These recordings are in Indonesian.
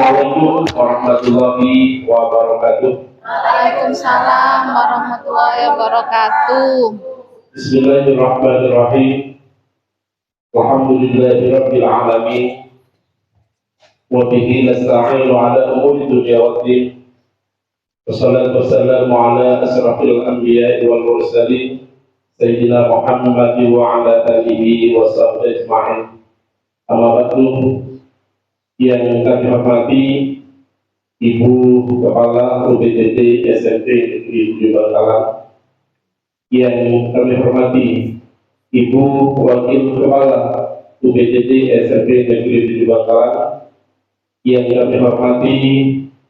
Assalamualaikum warahmatullahi wabarakatuh. Waalaikumsalam warahmatullahi wabarakatuh. Bismillahirrahmanirrahim. Alhamdulillahirabbil alamin. Wa bihi nasta'inu ala umuri dunya waddin. Wassalatu wassalamu ala asrafil anbiya'i wal mursalin Sayyidina Muhammad wa ala alihi wa sahbihi ajma'in. Amma ba'du. Yang kami hormati Ibu Kepala UPTD SMP Negeri 7 Bangkalan, yang kami hormati Ibu Wakil Kepala UPTD SMP Negeri 7 Bangkalan, yang kami hormati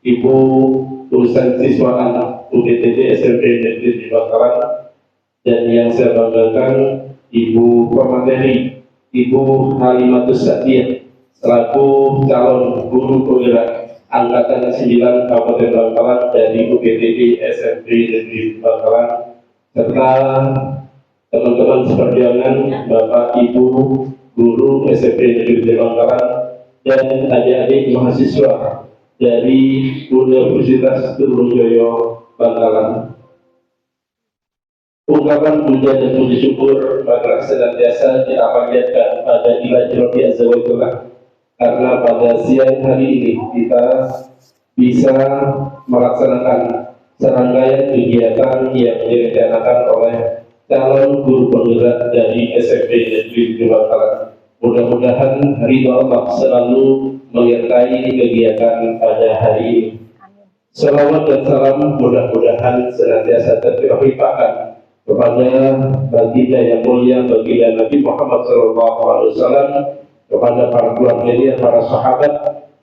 Ibu Urusan Siswaan UPTD SMP Negeri 7 Bangkalan, dan yang saya banggakan Ibu Pemateri Ibu Halimatus Sa'diyah selaku calon guru penggerak angkatan 9 Kabupaten Bangkalan dari UPTD SMP Negeri Bangkalan, serta teman-teman seperjuangan Bapak Ibu guru SMP Negeri Bangkalan dan adik-adik mahasiswa dari Universitas Trunojoyo Bangkalan. Ungkapan puja dan puji syukur maka senantiasa kita panjatkan pada Ilahi Rabbi Azza wa Jalla, karena pada siang hari ini kita bisa melaksanakan serangkaian kegiatan yang direncanakan oleh calon guru penggerak dari SMP Negeri 7 Bangkalan. Mudah-mudahan ridha Allah selalu menyertai kegiatan pada hari ini. Salawat dan salam mudah-mudahan senantiasa tercurahkan kepada baginda yang mulia, baginda Nabi Muhammad SAW, kepada para keluarganya, para sahabat,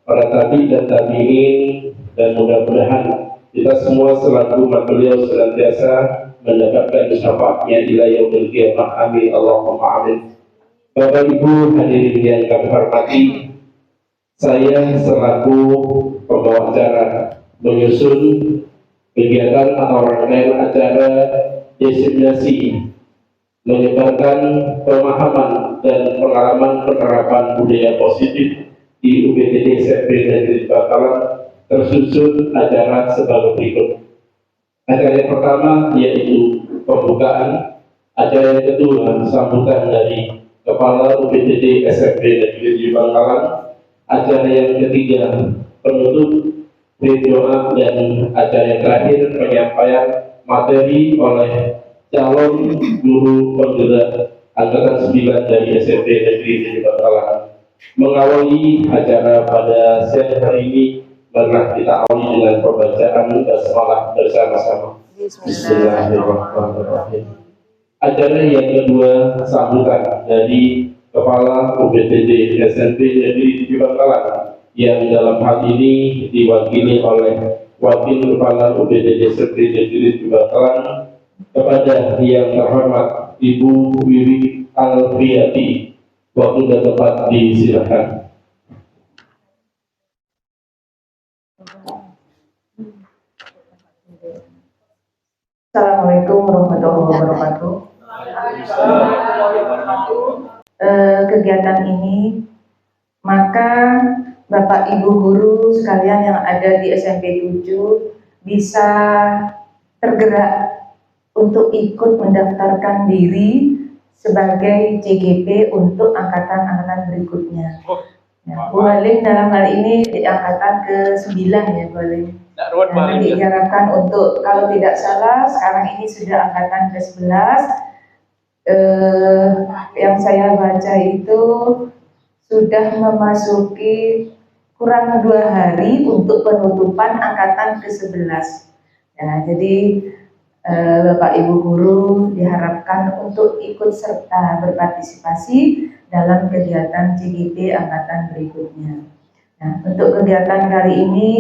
para tabi dan tabi'in, dan mudah-mudahan kita semua selaku umat beliau senantiasa mendapatkan syafaatnya ila yaumil qiyamah. Amin Allahumma amin. Bapak Ibu hadirin yang kami hormati, saya selaku pembawa acara menyusun kegiatan atau rangkaian acara designasi menyebarkan pemahaman dan pengalaman penerapan budaya positif di UPTD SMP Negeri Bangkalan, tersusun acara sebagai berikut. Acara yang pertama yaitu pembukaan, acara yang kedua sambutan dari Kepala UPTD SMP Negeri Bangkalan, acara yang ketiga penutup doa, dan acara yang terakhir penyampaian materi oleh calon guru penggerak angkatan 9 dari SMP Negeri 7 Bangkalan. Mengawali acara pada siang hari ini, marilah kita awali dengan pembacaan basmalah bersama-sama. Bismillahirrahmanirrahim. Acara yang kedua sambutan dari Kepala UPTD SMP Negeri 7 Bangkalan, yang dalam hal ini diwakili oleh Wakil Kepala UPTD SMP Negeri 7 Bangkalan, kepada yang terhormat Ibu Wiwi Alfiyati. Waktu dan tempat disilakan. Assalamualaikum warahmatullahi wabarakatuh. Kegiatan ini, maka Bapak Ibu guru sekalian yang ada di SMP 7 bisa tergerak untuk ikut mendaftarkan diri sebagai CGP untuk angkatan-angkatan berikutnya. Ya, Bu Halim dalam hal ini di angkatan ke-9 ya Bu Halim. Nanti diharapkan untuk, kalau tidak salah sekarang ini sudah angkatan ke-11. Yang saya baca itu sudah memasuki kurang 2 hari untuk penutupan angkatan ke-11. Ya, jadi Bapak Ibu guru diharapkan untuk ikut serta berpartisipasi dalam kegiatan CGP angkatan berikutnya. Nah, untuk kegiatan kali ini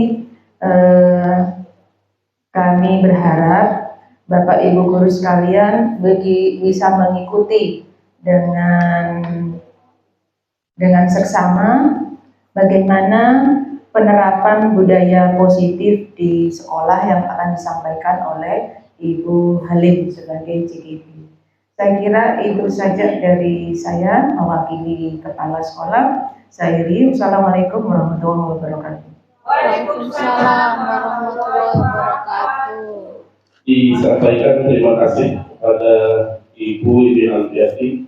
kami berharap Bapak Ibu guru sekalian bisa mengikuti dengan seksama bagaimana penerapan budaya positif di sekolah yang akan disampaikan oleh Ibu Halim sebagai CGP. Saya kira itu saja dari saya mewakili Kepala Sekolah. Saya Iri. Wassalamualaikum warahmatullahi wabarakatuh. Waalaikumsalam warahmatullahi wabarakatuh. Disampaikan terima kasih kepada Ibu Alfiati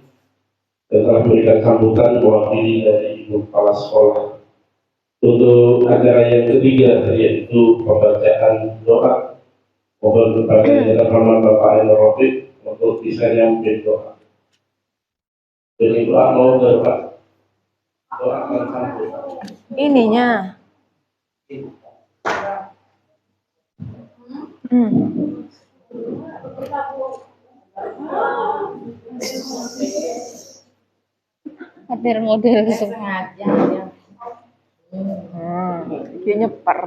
yang telah memberikan sambutan mewakili dari Ibu Kepala Sekolah untuk acara yang ketiga, yaitu pembacaan doa. Mohon kepada Yang Terhormat Bapak Ainur Rafiq untuk bisa menyampaikan doa. Jadi doa mau doa akan sambut. Ininya. Model gitu. Dia nyeper.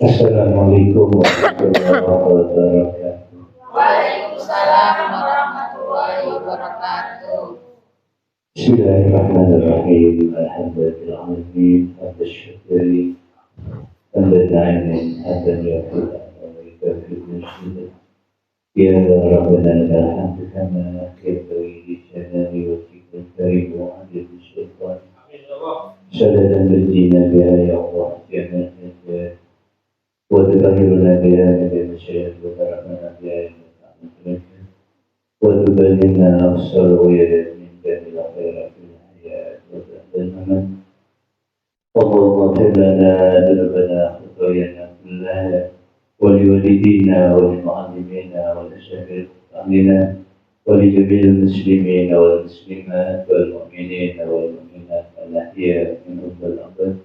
Assalamualaikum warahmatullahi wabarakatuh. Waalaikumsalam warahmatullahi wabarakatuh. Bismillahirrahmanirrahim. Alhamdulillahirrahmanirrahim. Hamdan syakiri. Hamdan na'imin. Hamdan yafi'u. Ya Rabbana lakal hamdu kama yanbaghi li jalali wajhika al-karim wa 'azimi sultan. Salatan tunjina biha ya Allah jami'al hajat wa tudahhiruna biha min al-syarri wa tarhamna biha wa tubayyinna afsal wa yadad min jamil khairat fil hayat wa ba'dal mamat. Allahumma ighfir lana dhunubana khatayana kullaha ولوالدينا وللمعلمين ولشيخ أمنا ولجميع المسلمين والمسلمات والمؤمنين والمؤمنات الأحياء منهم والأموات.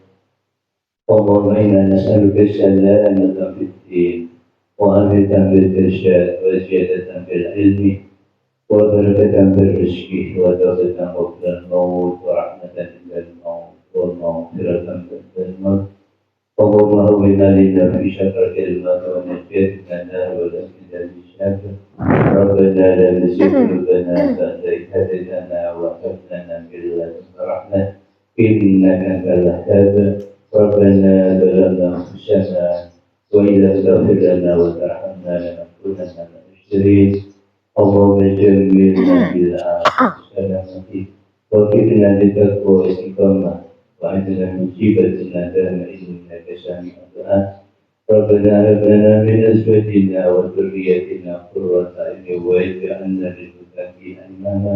اللهم إنا نسألك السلامة في الدين وعافية في الإرشاد وزيادة في العلم وبركة في الرزق وتوبة قبل الموت ورحمة عند الموت ومغفرة بعد الموت. اللهم هونا لنا في شر الموت ونجيت من النار والأسئلة بالشافع. ربنا لا تزغ قلوبنا بعد إذ هديتنا وهب لنا من لدنك رحمة إنك أنت الوهاب. ربنا ظلمنا أنفسنا وإن لم تغفر لنا وترحمنا لنكونن من المخسرين. اللهم جملنا بالسلامة وكفنا بالتقوى والاستقامة وأنتنا مجيبة الندامة إنك سميع الدعاء. ربنا هب لنا من أزواجنا وذريتنا قرة أعين واجعلنا للمتقين إماما.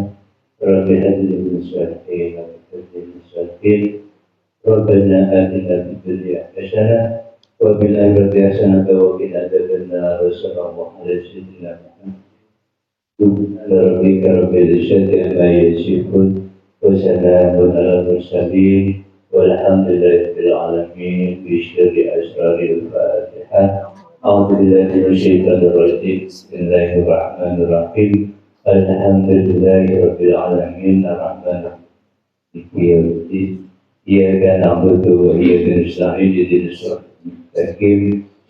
رب هب لنا من الصالحين وتوفنا الصالحين. ربنا آتنا في الدنيا حسنة وفي الآخرة حسنة وقنا عذاب النار. وصلى الله على سيدنا محمد. سبحان ربك رب العزة عما يصفون وسلام على المرسلين والحمد لله رب العالمين. بشر أسرار الفاتحة. أعوذ بالله من الشيطان الرجيم. بسم الله الرحمن الرحيم. الحمد لله رب العالمين الرحمن الرحيم. إياك نعبد وإياك نستعين اهدنا الصراط المستقيم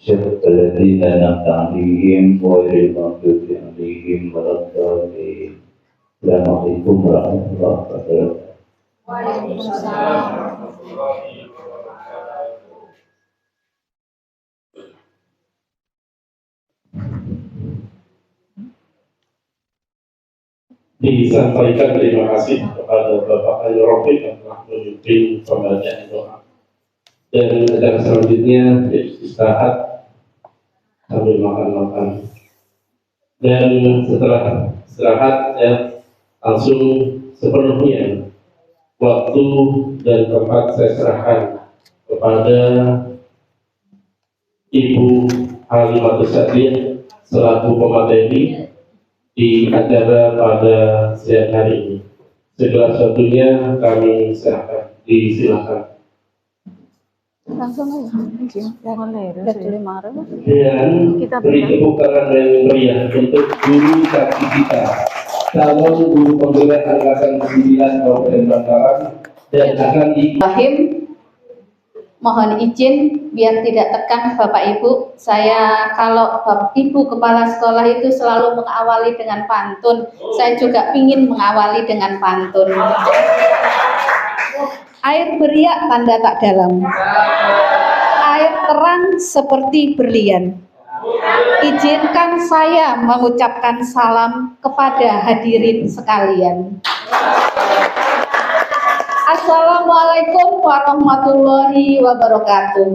صراط الذين أنعمت عليهم غير المغضوب عليهم ولا الضالين. السلام عليكم ورحمة الله وبركاته. Waalaikumsalam. Disampaikan terima kasih kepada Bapak Ainur Rafiq yang telah memimpin pembacaan doa. Dan acara selanjutnya istirahat sambil makan-makan. Dan setelah istirahat langsung sepenuhnya waktu dan tempat saya serahkan kepada Ibu Halimatus Sa'diyah selaku pemateri di acara pada siang hari ini. Segala sesuatunya kami serahkan, disilakan. Langsung aja. Udah dulu marah. Dan beri tepuk tangan yang meriah untuk guru saksi kita, calon guru pembela angkatan 9 Kabupaten Bangkalan dan akan Rahim, mohon izin biar tidak tekan Bapak Ibu. Saya kalau Bapak Ibu Kepala Sekolah itu selalu mengawali dengan pantun. Saya juga ingin mengawali dengan pantun. Air beriak tanda tak dalam. Air terang seperti berlian. Izinkan saya mengucapkan salam kepada hadirin sekalian. Assalamualaikum warahmatullahi wabarakatuh.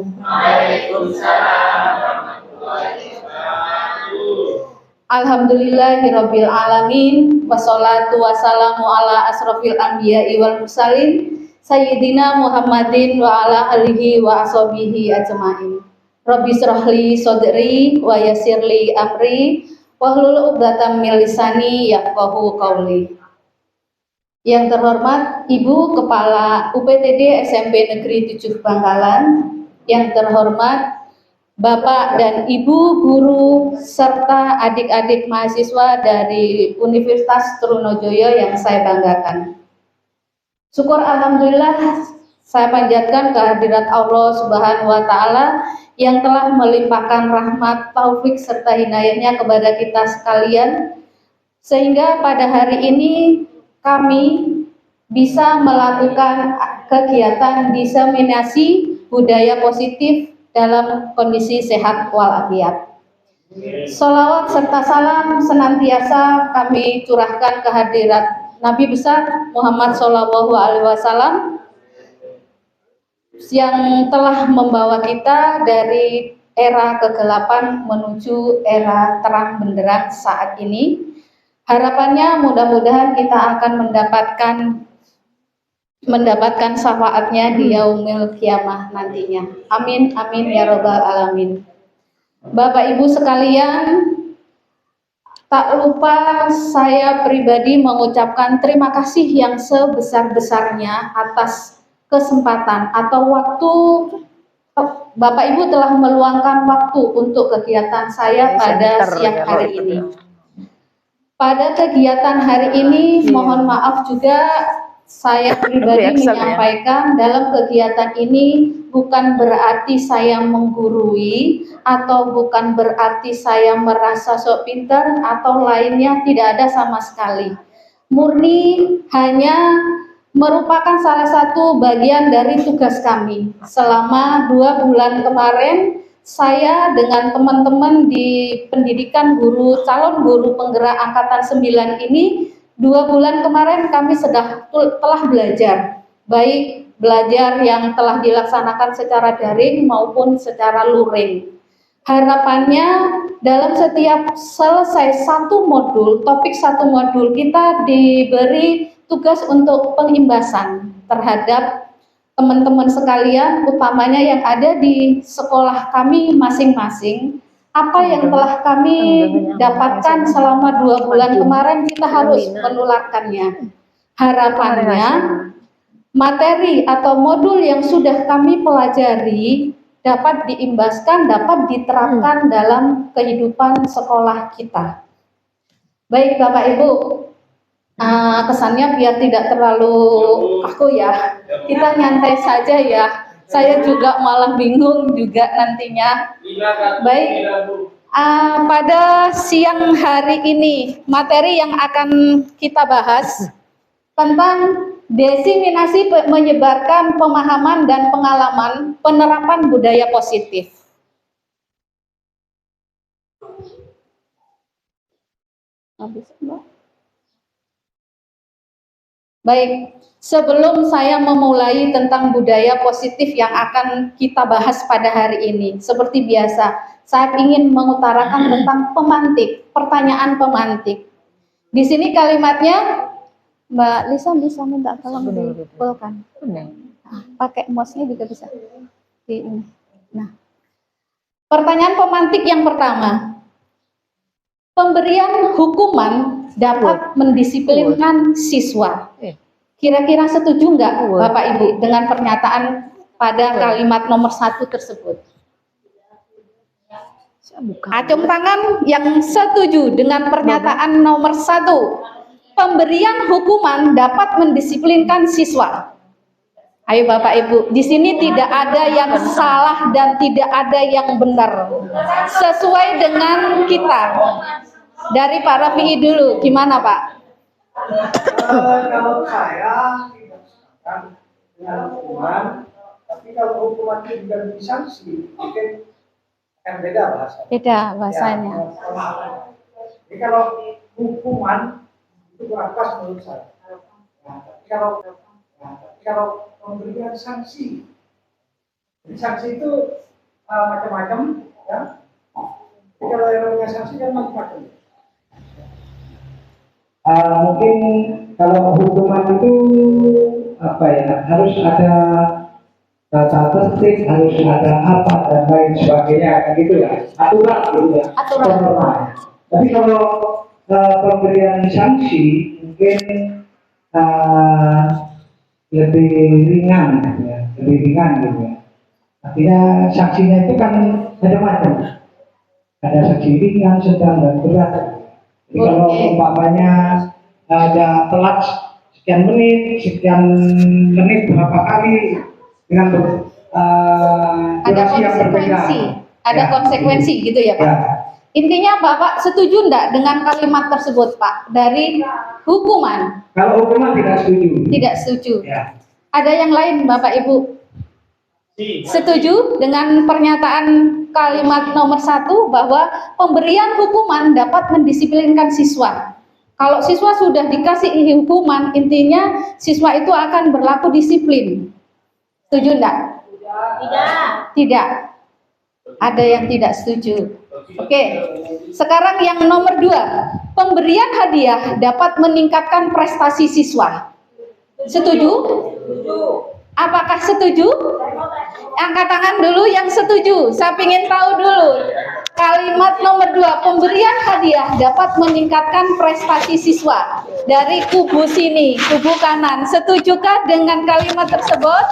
Alhamdulillahirabbil alamin wassalatu wassalamu ala asrofil anbiya'i wal mursalin sayyidina Muhammadin wa ala alihi wa ashabihi ajmain. Rabbi shrahli sadri wa yassirli amri wahlul 'uqdatam min lisani yafqahu qawli. Yang terhormat Ibu Kepala UPTD SMP Negeri 7 Bangkalan, yang terhormat Bapak dan Ibu guru serta adik-adik mahasiswa dari Universitas Trunojoyo yang saya banggakan. Syukur alhamdulillah saya panjatkan kehadirat Allah Subhanahu wa taala yang telah melimpahkan rahmat, taufik serta hidayahnya kepada kita sekalian, sehingga pada hari ini kami bisa melakukan kegiatan diseminasi budaya positif dalam kondisi sehat walafiat. Sholawat serta salam senantiasa kami curahkan kehadirat Nabi besar Muhammad SAW yang telah membawa kita dari era kegelapan menuju era terang benderang saat ini. Harapannya mudah-mudahan kita akan mendapatkan syafaatnya di yaumil kiamah nantinya. Amin amin ya robbal alamin. Bapak Ibu sekalian, tak lupa saya pribadi mengucapkan terima kasih yang sebesar-besarnya atas kesempatan atau waktu Bapak Ibu telah meluangkan waktu untuk kegiatan saya pada siang hari ini. Pada kegiatan hari ini, mohon maaf juga saya pribadi menyampaikan dalam kegiatan ini bukan berarti saya menggurui atau bukan berarti saya merasa sok pintar atau lainnya, tidak ada sama sekali. Murni hanya merupakan salah satu bagian dari tugas kami. Selama 2 bulan kemarin saya dengan teman-teman di pendidikan guru calon guru penggerak angkatan 9 ini 2 bulan kemarin kami telah belajar, baik belajar yang telah dilaksanakan secara daring maupun secara luring. Harapannya dalam setiap selesai satu modul, topik satu modul, kita diberi tugas untuk pengimbasan terhadap teman-teman sekalian, utamanya yang ada di sekolah kami masing-masing. Apa yang telah kami dapatkan selama 2 bulan kemarin, kita harus menularkannya. Harapannya materi atau modul yang sudah kami pelajari dapat diimbaskan, dapat diterapkan dalam kehidupan sekolah kita. Baik Bapak Ibu, kesannya biar tidak terlalu kaku ya, kita nyantai saja ya. Saya juga malah bingung juga nantinya. Baik, pada siang hari ini materi yang akan kita bahas tentang diseminasi menyebarkan pemahaman dan pengalaman penerapan budaya positif. Baik, sebelum saya memulai tentang budaya positif yang akan kita bahas pada hari ini, seperti biasa, saya ingin mengutarakan tentang pemantik, pertanyaan pemantik. Di sini kalimatnya, Mbak Lisa bisa minta tolong dipulkan. Pakai mouse-nya juga bisa. Nah, pertanyaan pemantik yang pertama, pemberian hukuman dapat mendisiplinkan siswa. Kira-kira setuju nggak Bapak Ibu dengan pernyataan pada kalimat nomor 1 tersebut? Acung tangan yang setuju dengan pernyataan nomor 1. Pemberian hukuman dapat mendisiplinkan siswa. Ayo Bapak Ibu, di sini tidak ada yang salah dan tidak ada yang benar. Sesuai dengan kita. Dari Pak Rafi'i dulu, gimana Pak? Kalau saya tidak sepakat dengan hukuman, tapi kalau hukuman itu juga disanksi, mungkin akan beda bahasanya. Beda bahasanya. Ya, jadi kalau hukuman itu berapa menurut saya. Tapi kalau memberikan sanksi. Jadi sanksi itu macam-macam, ya. Jadi kalau yang namanya sanksi kan macam-macam. Mungkin kalau hukuman itu apa ya, harus ada tata tertib, harus ada apa dan lain sebagainya, kan gitu ya, aturan gitu ya. Aturan. Tapi kalau pemberian sanksi mungkin lebih ringan, gitu ya, lebih ringan gitu ya. Artinya sanksinya itu kan macam-macam. Ada sanksi ringan, sedang dan berat. Jadi kalau umpamanya ada telat sekian menit berapa kali dengan Ada durasi yang berbeda. konsekuensi, ada Ya. konsekuensi gitu ya Pak. Ya. Intinya Bapak setuju enggak dengan kalimat tersebut Pak? Dari hukuman? Kalau hukuman tidak setuju. Tidak setuju. Ya. Ada yang lain Bapak Ibu? Setuju dengan pernyataan kalimat nomor 1 bahwa pemberian hukuman dapat mendisiplinkan siswa. Kalau siswa sudah dikasih hukuman, intinya siswa itu akan berlaku disiplin. Setuju enggak? Tidak. Ada yang tidak setuju. Oke. Sekarang yang nomor 2, pemberian hadiah dapat meningkatkan prestasi siswa. Setuju? Apakah setuju? Angkat tangan dulu yang setuju. Saya ingin tahu dulu. Kalimat nomor 2, pemberian hadiah dapat meningkatkan prestasi siswa. Dari kubu sini, kubu kanan. Setujukah dengan kalimat tersebut?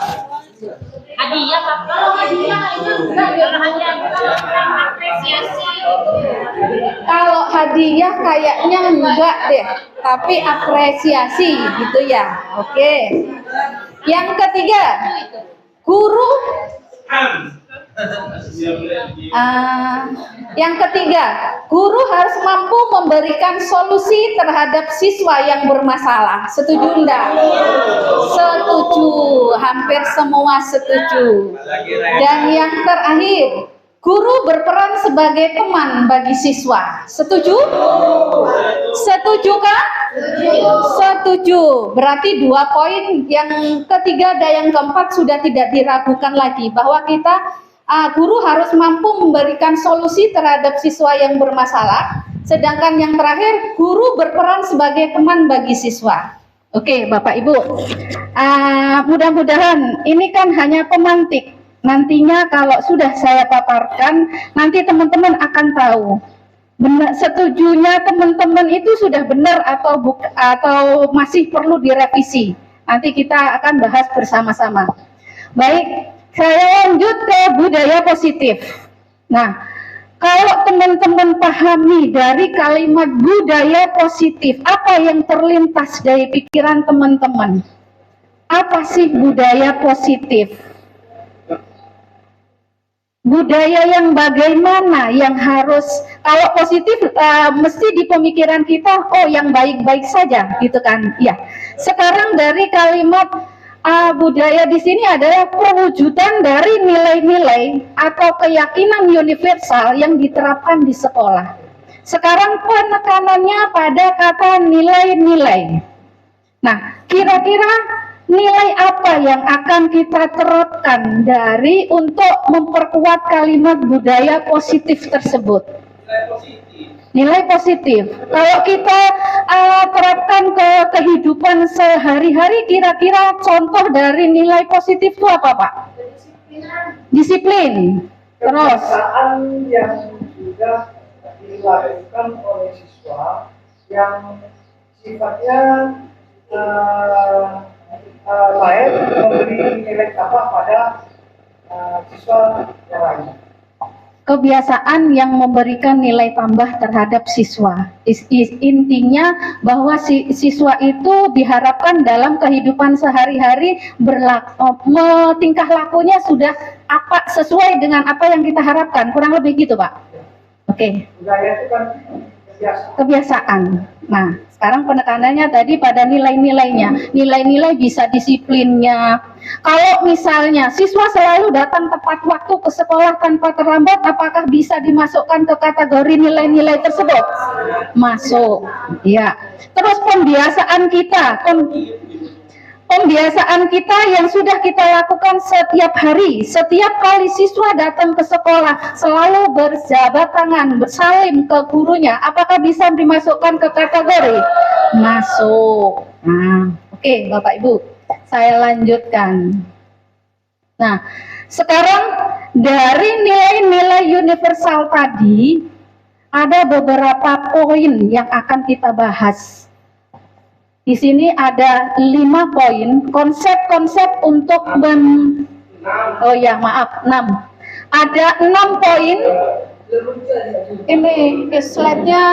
Hadiah, kalau hadiah itu kalau hadiah apresiasi. Kalau hadiah kayaknya enggak deh, tapi apresiasi gitu ya. Oke. Yang ketiga, guru. Yang ketiga, guru harus mampu memberikan solusi terhadap siswa yang bermasalah. Setuju enggak? Setuju, hampir semua setuju. Dan yang terakhir, guru berperan sebagai teman bagi siswa. Setuju? Setuju kan? Setuju. Berarti 2 poin. Yang ketiga dan yang keempat sudah tidak diragukan lagi bahwa kita guru harus mampu memberikan solusi terhadap siswa yang bermasalah. Sedangkan yang terakhir, guru berperan sebagai teman bagi siswa. Oke, Bapak Ibu. Mudah-mudahan ini kan hanya pemantik. Nantinya kalau sudah saya paparkan, nanti teman-teman akan tahu benar setujunya teman-teman itu sudah benar atau masih perlu direvisi. Nanti kita akan bahas bersama-sama. Baik, saya lanjut ke budaya positif. Nah, kalau teman-teman pahami dari kalimat budaya positif, apa yang terlintas dari pikiran teman-teman? Apa sih budaya positif? Budaya yang bagaimana yang harus, kalau positif mesti di pemikiran kita, oh yang baik-baik saja gitu kan. Ya. Sekarang dari kalimat budaya di sini adalah perwujudan dari nilai-nilai atau keyakinan universal yang diterapkan di sekolah. Sekarang penekanannya pada kata nilai-nilai. Nah, kira-kira nilai apa yang akan kita terapkan dari untuk memperkuat kalimat budaya positif tersebut? Nilai positif. Kalau kita terapkan ke kehidupan sehari-hari, kira-kira contoh dari nilai positif itu apa, Pak? Disiplin. Terus Kebiasaan yang sudah dilakukan oleh siswa yang sifatnya lain memberi nilai tambah pada siswa yang lain. kebiasaan yang memberikan nilai tambah terhadap siswa. Intinya bahwa siswa itu diharapkan dalam kehidupan sehari-hari tingkah lakunya sudah sesuai dengan apa yang kita harapkan. Kurang lebih gitu, Pak. Oke. Budaya itu kan Kebiasaan. Nah, sekarang penekanannya tadi pada nilai-nilainya. Nilai-nilai bisa disiplinnya. Kalau misalnya siswa selalu datang tepat waktu ke sekolah tanpa terlambat, apakah bisa dimasukkan ke kategori nilai-nilai tersebut? Masuk. Ya. Terus pembiasaan kita, pembiasaan kita yang sudah kita lakukan setiap hari, setiap kali siswa datang ke sekolah selalu berjabat tangan, bersalim ke gurunya, apakah bisa dimasukkan ke kategori? Masuk. Nah, oke, Bapak Ibu, saya lanjutkan. Nah, sekarang dari nilai-nilai universal tadi ada beberapa poin yang akan kita bahas. Di sini ada 5 poin konsep-konsep untuk oh ya, maaf, 6. Ada 6 poin. Ini slide-nya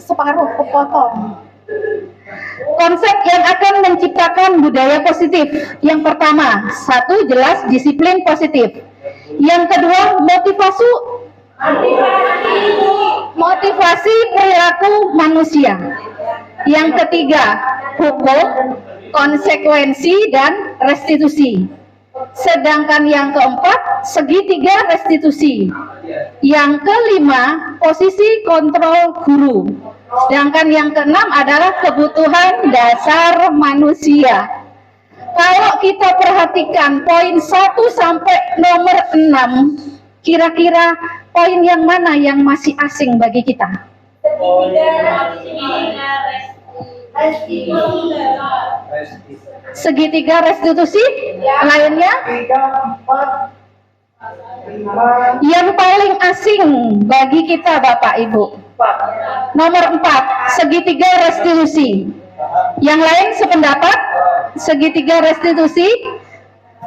separuh kepotong. Konsep yang akan menciptakan budaya positif. Yang pertama, 1, jelas disiplin positif. Yang kedua, motivasi perilaku manusia. Yang ketiga, hukum, konsekuensi, dan restitusi. Sedangkan yang keempat, segitiga restitusi. Yang kelima, posisi kontrol guru. Sedangkan yang keenam adalah kebutuhan dasar manusia. Kalau kita perhatikan poin 1 sampai nomor 6, kira-kira poin yang mana yang masih asing bagi kita? Segitiga restitusi, lainnya? 3, 4, 5. Yang paling asing bagi kita Bapak Ibu. Nomor 4, segitiga restitusi. Yang lain sependapat? Segitiga restitusi.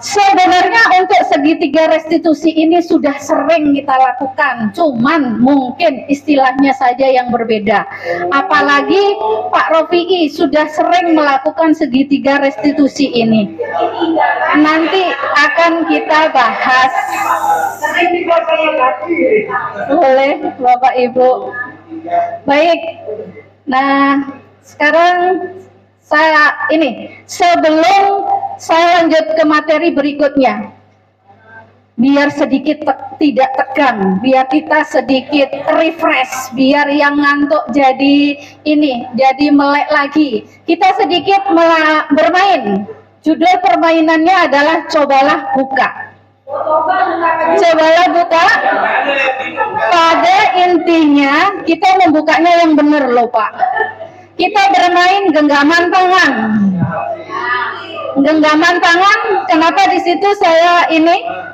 Sebenarnya untuk segitiga restitusi ini sudah sering kita lakukan, cuman mungkin istilahnya saja yang berbeda. Apalagi Pak Rofi'i sudah sering melakukan segitiga restitusi ini. Nanti akan kita bahas. Boleh Bapak Ibu. Baik. Nah, sekarang sebelum saya lanjut ke materi berikutnya, biar sedikit tidak tegang, biar kita sedikit refresh, biar yang ngantuk jadi melek lagi. Kita sedikit bermain. Judul permainannya adalah cobalah buka. Cobalah buka. Pada intinya kita membukanya yang benar loh Pak. Kita bermain genggaman tangan. Genggaman tangan, kenapa di situ saya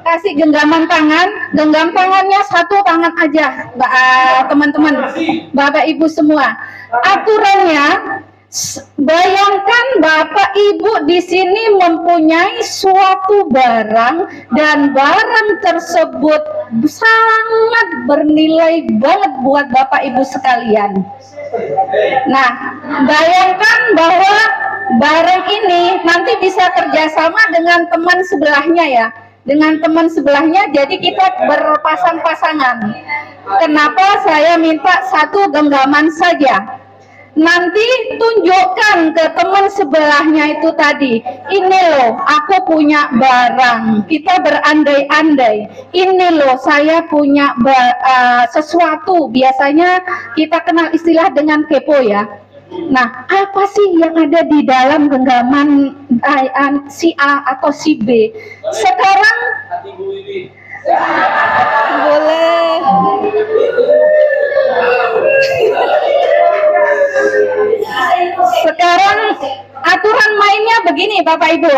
kasih genggaman tangan? Genggam tangannya 1 tangan aja, teman-teman, Bapak Ibu semua. Aturannya, bayangkan Bapak Ibu di sini mempunyai suatu barang dan barang tersebut sangat bernilai banget buat Bapak Ibu sekalian. Nah, bayangkan bahwa barang ini nanti bisa kerjasama dengan teman sebelahnya ya. Dengan teman sebelahnya, jadi kita berpasang-pasangan. Kenapa saya minta 1 genggaman saja? Nanti tunjukkan ke teman sebelahnya itu tadi, ini loh aku punya barang, kita berandai-andai, ini loh saya punya sesuatu, biasanya kita kenal istilah dengan kepo ya. Nah, apa sih yang ada di dalam genggaman si A atau si B? Sekarang boleh. Sekarang aturan mainnya begini Bapak Ibu.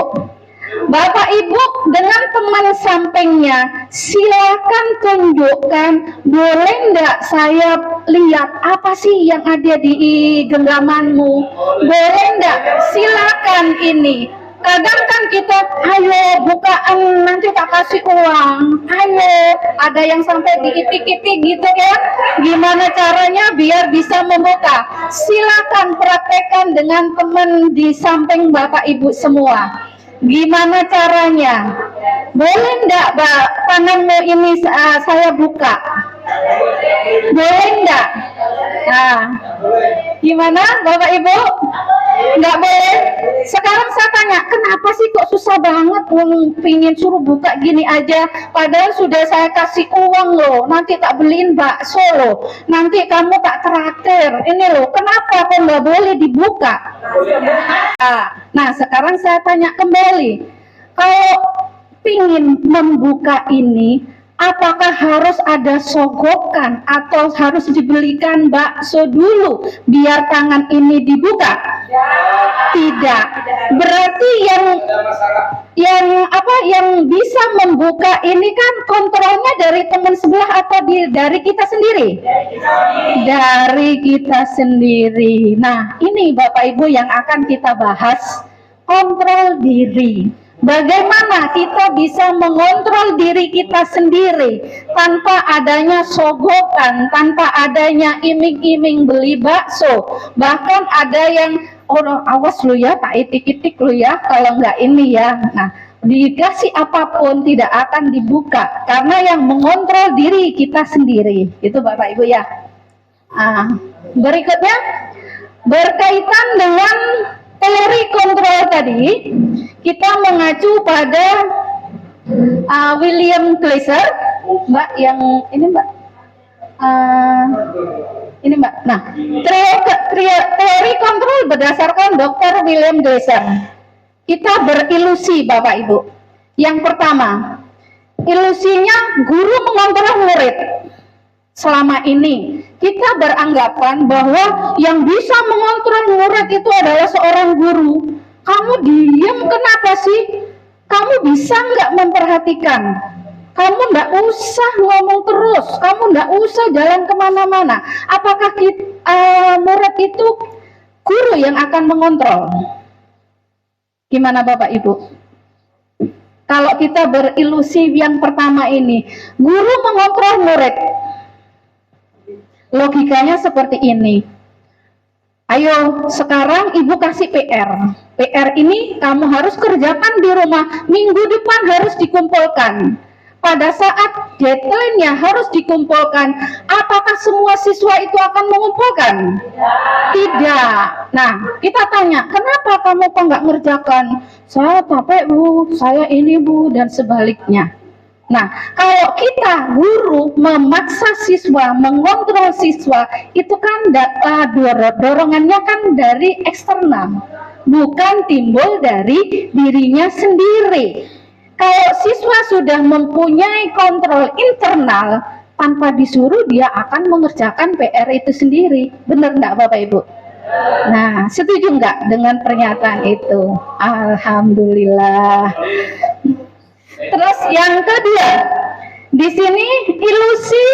Bapak Ibu dengan teman sampingnya silakan tunjukkan, boleh enggak saya lihat apa sih yang ada di genggamanmu, boleh enggak, silakan ini. Kadang kan kita, ayo bukaan nanti tak kasih uang, ayo, ada yang sampai diitik-itik gitu kan. Gimana caranya biar bisa membuka? Silakan praktekkan dengan teman di samping Bapak Ibu semua. Gimana caranya? Boleh enggak tanganmu ini saya buka? Boleh enggak? Nah, gimana Bapak Ibu? Nggak boleh. Sekarang saya tanya, kenapa sih kok susah banget pingin suruh buka gini aja? Padahal sudah saya kasih uang loh, nanti tak beliin bakso loh, nanti kamu tak traktir. Ini loh, kenapa kok nggak boleh dibuka? Nah, sekarang saya tanya kembali, kalau pingin membuka ini, apakah harus ada sogokan atau harus dibelikan bakso dulu biar tangan ini dibuka? Tidak. Berarti yang bisa membuka ini kan kontrolnya dari teman sebelah atau dari kita sendiri? Dari kita sendiri. Nah, ini Bapak Ibu yang akan kita bahas, kontrol diri. Bagaimana kita bisa mengontrol diri kita sendiri tanpa adanya sogokan, tanpa adanya iming-iming beli bakso. Bahkan ada yang, oh awas lu ya, tak itik-itik lu ya, kalau nggak ini ya. Nah, dikasih apapun tidak akan dibuka, karena yang mengontrol diri kita sendiri. Itu Bapak Ibu ya. Berikutnya, berkaitan dengan teori kontrol tadi, kita mengacu pada William Glasser, Mbak, yang ini Mbak, ini Mbak. Nah, teori kontrol berdasarkan Dr. William Glasser. Kita berilusi Bapak Ibu. Yang pertama, ilusinya guru mengontrol murid. Selama ini kita beranggapan bahwa yang bisa mengontrol murid itu adalah seorang guru. Kamu diam kenapa sih? Kamu bisa nggak memperhatikan? Kamu nggak usah ngomong terus. Kamu nggak usah jalan kemana-mana. Apakah murid itu guru yang akan mengontrol? Gimana Bapak Ibu? Kalau kita berilusi yang pertama ini, guru mengontrol murid. Logikanya seperti ini. Ayo, sekarang ibu kasih PR. PR ini kamu harus kerjakan di rumah. Minggu depan harus dikumpulkan. Pada saat deadline-nya harus dikumpulkan. Apakah semua siswa itu akan mengumpulkan? Tidak. Nah, kita tanya, kenapa kamu kok nggak ngerjakan? Saya capek Bu, saya ini Bu, dan sebaliknya. Nah, kalau kita guru memaksa siswa, mengontrol siswa, itu kan dorongannya kan dari eksternal, bukan timbul dari dirinya sendiri. Kalau siswa sudah mempunyai kontrol internal, tanpa disuruh dia akan mengerjakan PR itu sendiri. Benar enggak Bapak Ibu? Nah, setuju enggak dengan pernyataan itu? Alhamdulillah. Terus yang kedua, di sini ilusi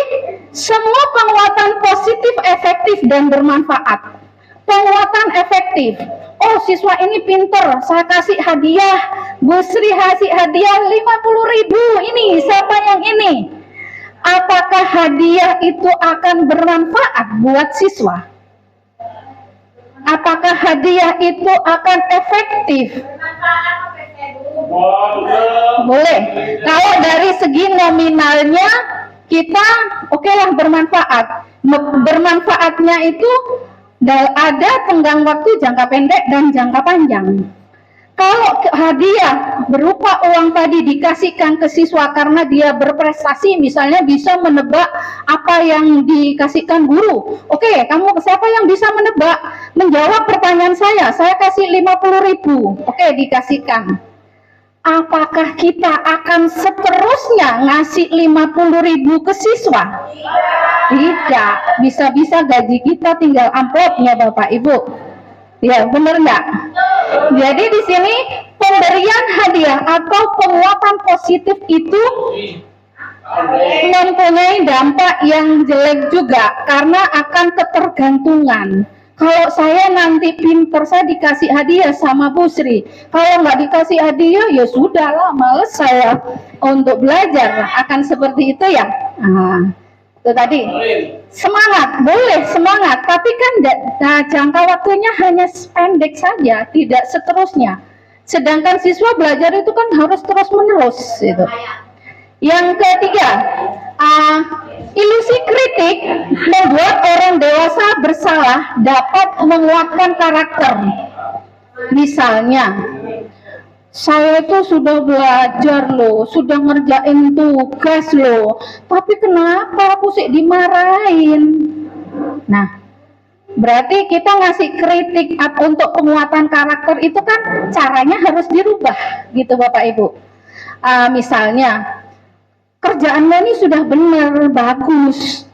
semua penguatan positif, efektif, dan bermanfaat. Penguatan efektif. Oh, siswa ini pinter, saya kasih hadiah. Bu Sri kasih hadiah 50.000. Ini siapa yang ini? Apakah hadiah itu akan bermanfaat buat siswa? Apakah hadiah itu akan efektif? Boleh. Kalau dari segi nominalnya kita oke lah bermanfaat. Bermanfaatnya itu ada tenggang waktu jangka pendek dan jangka panjang. Kalau hadiah berupa uang tadi dikasihkan ke siswa karena dia berprestasi, misalnya bisa menebak apa yang dikasihkan guru. Oke, kamu siapa yang bisa menebak? Menjawab pertanyaan saya kasih 50.000. Oke, dikasihkan. Apakah kita akan seterusnya ngasih 50.000 ke siswa? Tidak. Bisa-bisa gaji kita tinggal amplopnya Bapak Ibu. Ya, benar nggak? Jadi di sini pemberian hadiah atau penguatan positif itu mempunyai dampak yang jelek juga karena akan ketergantungan. Kalau saya nanti pinter, saya dikasih hadiah sama Bu Sri. Kalau nggak dikasih hadiah, ya sudahlah, males saya untuk belajar. Akan seperti itu ya. Nah, itu tadi. Semangat, boleh semangat. Tapi kan jangka waktunya hanya pendek saja, tidak seterusnya. Sedangkan siswa belajar itu kan harus terus-menerus. Gitu. Yang ketiga, ilusi kritik membuat orang dewasa bersalah dapat menguatkan karakter. Misalnya, saya itu sudah belajar loh, sudah ngerjain tugas loh, tapi kenapa aku sih dimarahin? Nah, berarti kita ngasih kritik untuk penguatan karakter itu kan caranya harus dirubah, gitu Bapak Ibu. Misalnya, kerjaannya ini sudah benar, bagus,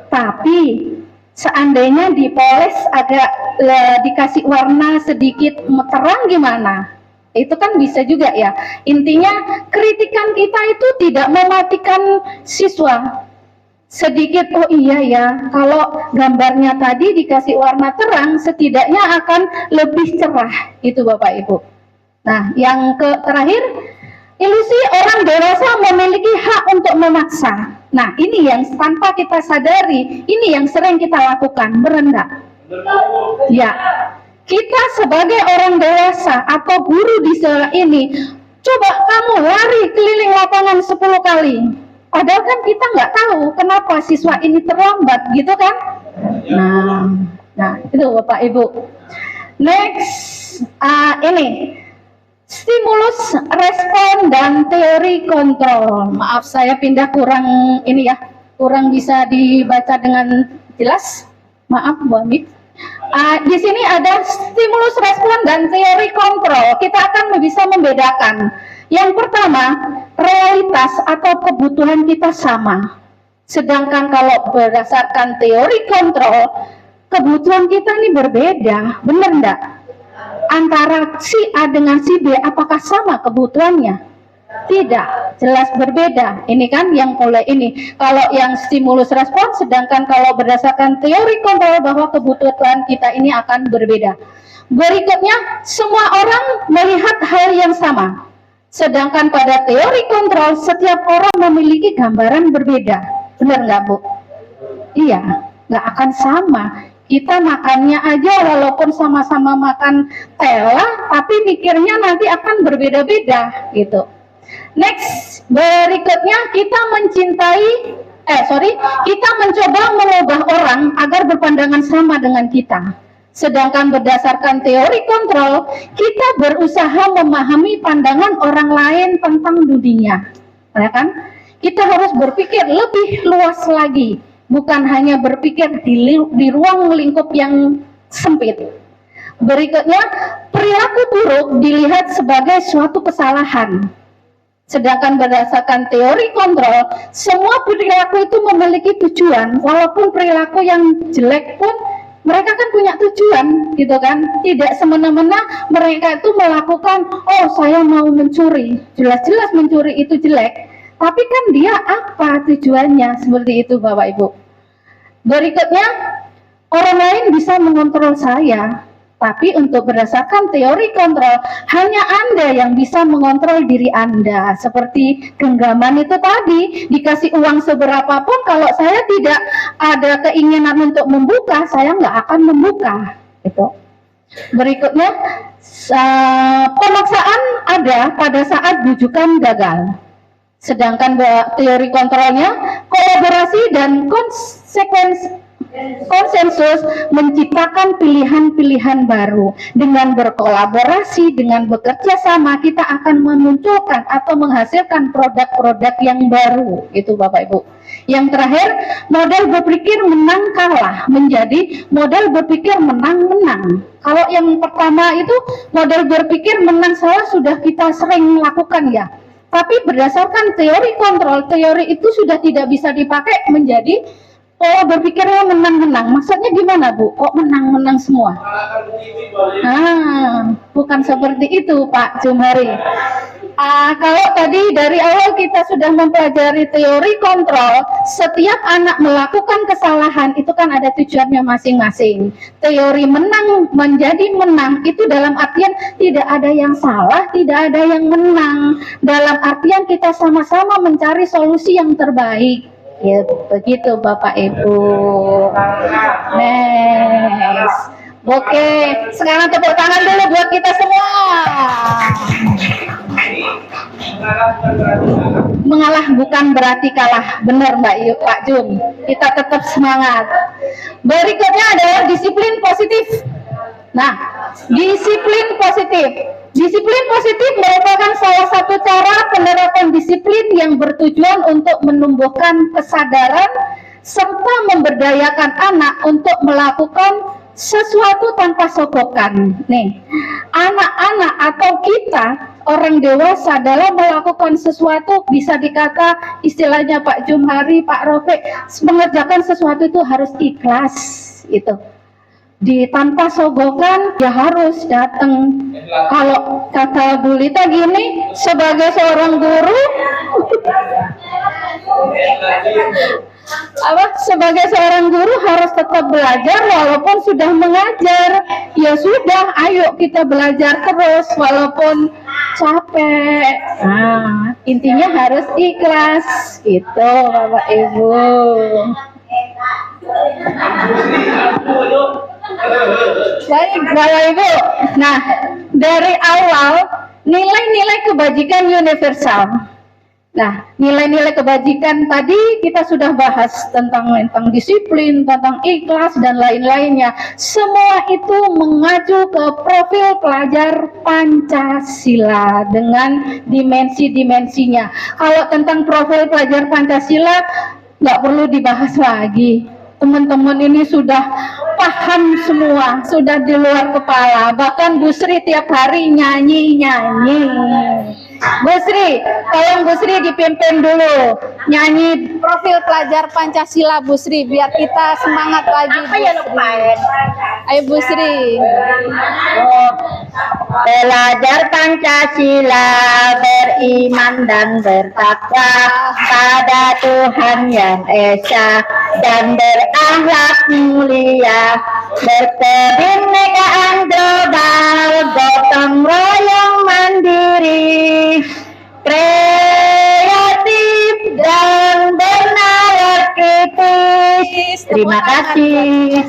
tapi seandainya dipoles agak dikasih warna sedikit terang gimana? Itu kan bisa juga ya. Intinya kritikan kita itu tidak mematikan siswa. Sedikit, oh iya ya, kalau gambarnya tadi dikasih warna terang, setidaknya akan lebih cerah, itu Bapak Ibu. Nah, yang terakhir, ilusi orang dewasa memiliki hak untuk memaksa. Nah, ini yang tanpa kita sadari, ini yang sering kita lakukan, merendah. Ya, kita sebagai orang dewasa atau guru di sekolah ini, coba kamu lari keliling lapangan 10 kali. Padahal kan kita nggak tahu kenapa siswa ini terlambat, gitu kan? Nah itu Bapak Ibu. Next, ini stimulus, respon, dan teori kontrol. Maaf saya pindah kurang ini ya, kurang bisa dibaca dengan jelas. Maaf Bu Ami. Di sini ada stimulus, respon, dan teori kontrol. Kita akan bisa membedakan. Yang pertama, realitas atau kebutuhan kita sama. Sedangkan kalau berdasarkan teori kontrol, kebutuhan kita ini berbeda. Benar enggak? Antara si A dengan si B, apakah sama kebutuhannya? Tidak, jelas berbeda. Ini kan yang mulai ini. Kalau yang stimulus respon, sedangkan kalau berdasarkan teori kontrol bahwa kebutuhan kita ini akan berbeda. Berikutnya, semua orang melihat hal yang sama. Sedangkan pada teori kontrol, setiap orang memiliki gambaran berbeda. Benar nggak, Bu? Iya, nggak akan sama. Kita makannya aja walaupun sama-sama makan tela, tapi mikirnya nanti akan berbeda-beda, gitu. Next, berikutnya kita kita mencoba mengubah orang agar berpandangan sama dengan kita. Sedangkan berdasarkan teori kontrol, kita berusaha memahami pandangan orang lain tentang dunia. Ya kan? Kita harus berpikir lebih luas lagi, bukan hanya berpikir di ruang lingkup yang sempit. Berikutnya, perilaku buruk dilihat sebagai suatu kesalahan. Sedangkan berdasarkan teori kontrol, semua perilaku itu memiliki tujuan, walaupun perilaku yang jelek pun mereka kan punya tujuan, gitu kan? Tidak semena-mena mereka itu melakukan, oh saya mau mencuri, jelas-jelas mencuri itu jelek, tapi kan dia apa tujuannya, seperti itu Bapak Ibu. Berikutnya, orang lain bisa mengontrol saya, tapi untuk berdasarkan teori kontrol, hanya Anda yang bisa mengontrol diri Anda. Seperti genggaman itu tadi, dikasih uang seberapapun, kalau saya tidak ada keinginan untuk membuka, saya nggak akan membuka. Gitu. Berikutnya, pemaksaan ada pada saat bujukan gagal. Sedangkan teori kontrolnya, kolaborasi dan konsensus menciptakan pilihan-pilihan baru. Dengan berkolaborasi, dengan bekerja sama, kita akan memunculkan atau menghasilkan produk-produk yang baru. Itu Bapak Ibu. Yang terakhir, model berpikir menang kalah menjadi model berpikir menang-menang. Kalau yang pertama itu model berpikir menang salah sudah kita sering lakukan ya. Tapi berdasarkan teori kontrol, teori itu sudah tidak bisa dipakai menjadi pola berpikirnya menang-menang. Maksudnya gimana, Bu? Kok menang-menang semua? Bukan seperti itu, Pak Jumhari. Kalau tadi dari awal kita sudah mempelajari teori kontrol, setiap anak melakukan kesalahan itu kan ada tujuannya masing-masing. Teori menang menjadi menang itu dalam artian tidak ada yang salah, tidak ada yang menang. Dalam artian kita sama-sama mencari solusi yang terbaik. Ya, begitu Bapak Ibu. Next. Oke, sekarang tepuk tangan dulu buat kita semua. Mengalah bukan berarti kalah, benar Mbak Pak Jum. Kita tetap semangat. Berikutnya adalah disiplin positif. Nah, Disiplin positif. Disiplin positif merupakan salah satu cara penerapan disiplin yang bertujuan untuk menumbuhkan kesadaran serta memberdayakan anak untuk melakukan sesuatu tanpa sogokan. Nih, anak-anak atau kita orang dewasa dalam melakukan sesuatu bisa dikata istilahnya Pak Jumhari, Pak Rofiq, mengerjakan sesuatu itu harus ikhlas itu. Tanpa sogokan ya harus datang. Kalau kata Bu Lita gini, sebagai seorang guru sebagai seorang guru harus tetap belajar walaupun sudah mengajar. Ya sudah, ayo kita belajar terus walaupun capek. Nah, intinya harus ikhlas gitu Bapak Ibu. Baik Bapak Ibu. Nah, dari awal nilai-nilai kebajikan universal. Nah, nilai-nilai kebajikan tadi kita sudah bahas tentang disiplin, tentang ikhlas dan lain-lainnya. Semua itu mengacu ke profil pelajar Pancasila dengan dimensi-dimensinya. Kalau tentang profil pelajar Pancasila nggak perlu dibahas lagi. Teman-teman ini sudah paham semua, sudah di luar kepala. Bahkan Bu Sri tiap hari nyanyi-nyanyi. Bu Sri, tolong Bu Sri dipimpin dulu nyanyi profil pelajar Pancasila Bu Sri biar kita semangat lagi. Apa ya lupain? Ayo Bu Sri. Belajar Pancasila, beriman dan bertakwa pada Tuhan Yang Esa dan berakhlak mulia, berkebinekaan global, gotong royong mandiri, kreatif dan bernalar kritis. Terima kasih.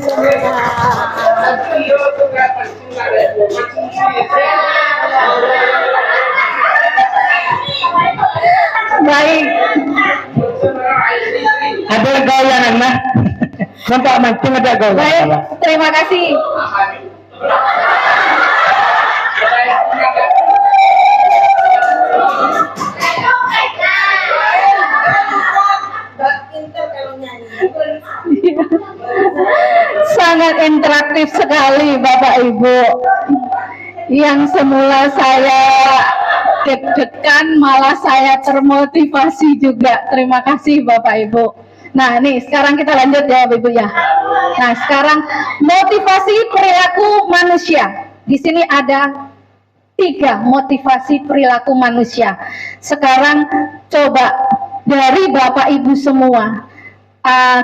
Baik. Ada goyangan mah. Nampak mancing ada goyangan. Baik, terima kasih. Sangat interaktif sekali Bapak Ibu. Yang semula saya deg-degan malah saya termotivasi juga. Terima kasih Bapak Ibu. Nah, nih sekarang kita lanjut ya Bapak Ibu ya. Nah, sekarang motivasi perilaku manusia. Di sini ada 3 motivasi perilaku manusia. Sekarang coba dari Bapak Ibu semua,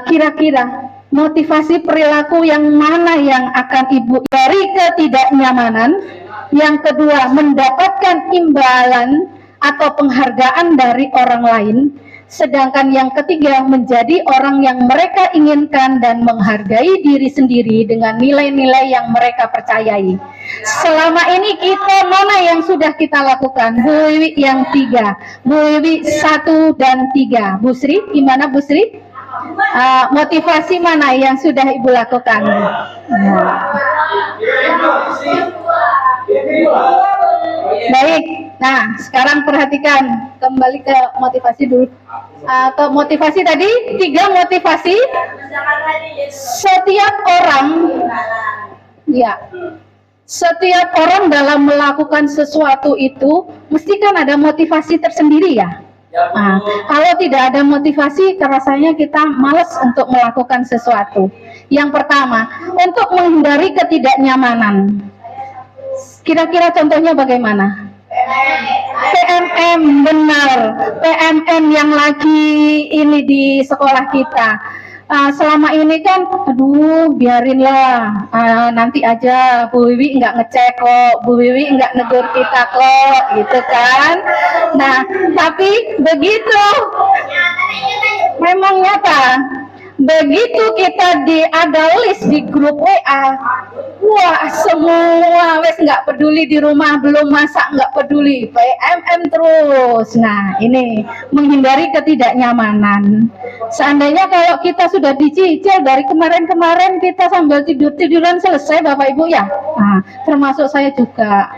kira-kira motivasi perilaku yang mana yang akan Ibu dari ketidaknyamanan, yang kedua mendapatkan imbalan atau penghargaan dari orang lain, sedangkan yang ketiga menjadi orang yang mereka inginkan dan menghargai diri sendiri dengan nilai-nilai yang mereka percayai. Selama ini kita mana yang sudah kita lakukan? Bu Wiwi yang 3, Bu Wiwi 1 dan 3. Bu Sri, gimana Bu Sri? Motivasi mana yang sudah Ibu lakukan? Baik, nah sekarang perhatikan, kembali ke motivasi dulu. Ke motivasi tadi, 3 motivasi. Setiap orang dalam melakukan sesuatu itu mesti kan ada motivasi tersendiri ya. Nah, kalau tidak ada motivasi, rasanya kita malas untuk melakukan sesuatu. Yang pertama, untuk menghindari ketidaknyamanan. Kira-kira contohnya bagaimana? PMM, benar. PMM yang lagi ini di sekolah kita. Selama ini kan, aduh biarinlah, nanti aja Bu Wiwi nggak ngecek kok, Bu Wiwi nggak negur kita kok, gitu kan. Nah, tapi begitu, memang nyata. begitu kita ada list di grup WA, wah semua wes nggak peduli di rumah belum masak nggak peduli, PMM terus. Nah ini menghindari ketidaknyamanan. Seandainya kalau kita sudah dicicil dari kemarin-kemarin kita sambil tiduran selesai Bapak Ibu ya, nah, termasuk saya juga.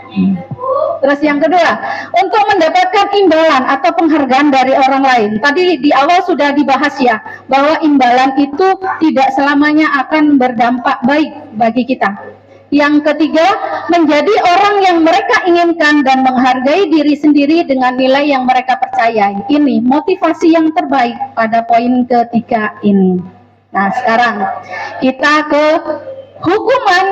Terus yang kedua, untuk mendapatkan imbalan atau penghargaan dari orang lain. Tadi di awal sudah dibahas ya, bahwa imbalan itu tidak selamanya akan berdampak baik bagi kita. Yang ketiga, menjadi orang yang mereka inginkan dan menghargai diri sendiri dengan nilai yang mereka percayai. Ini motivasi yang terbaik pada poin ketiga ini. Nah, sekarang kita ke hukuman,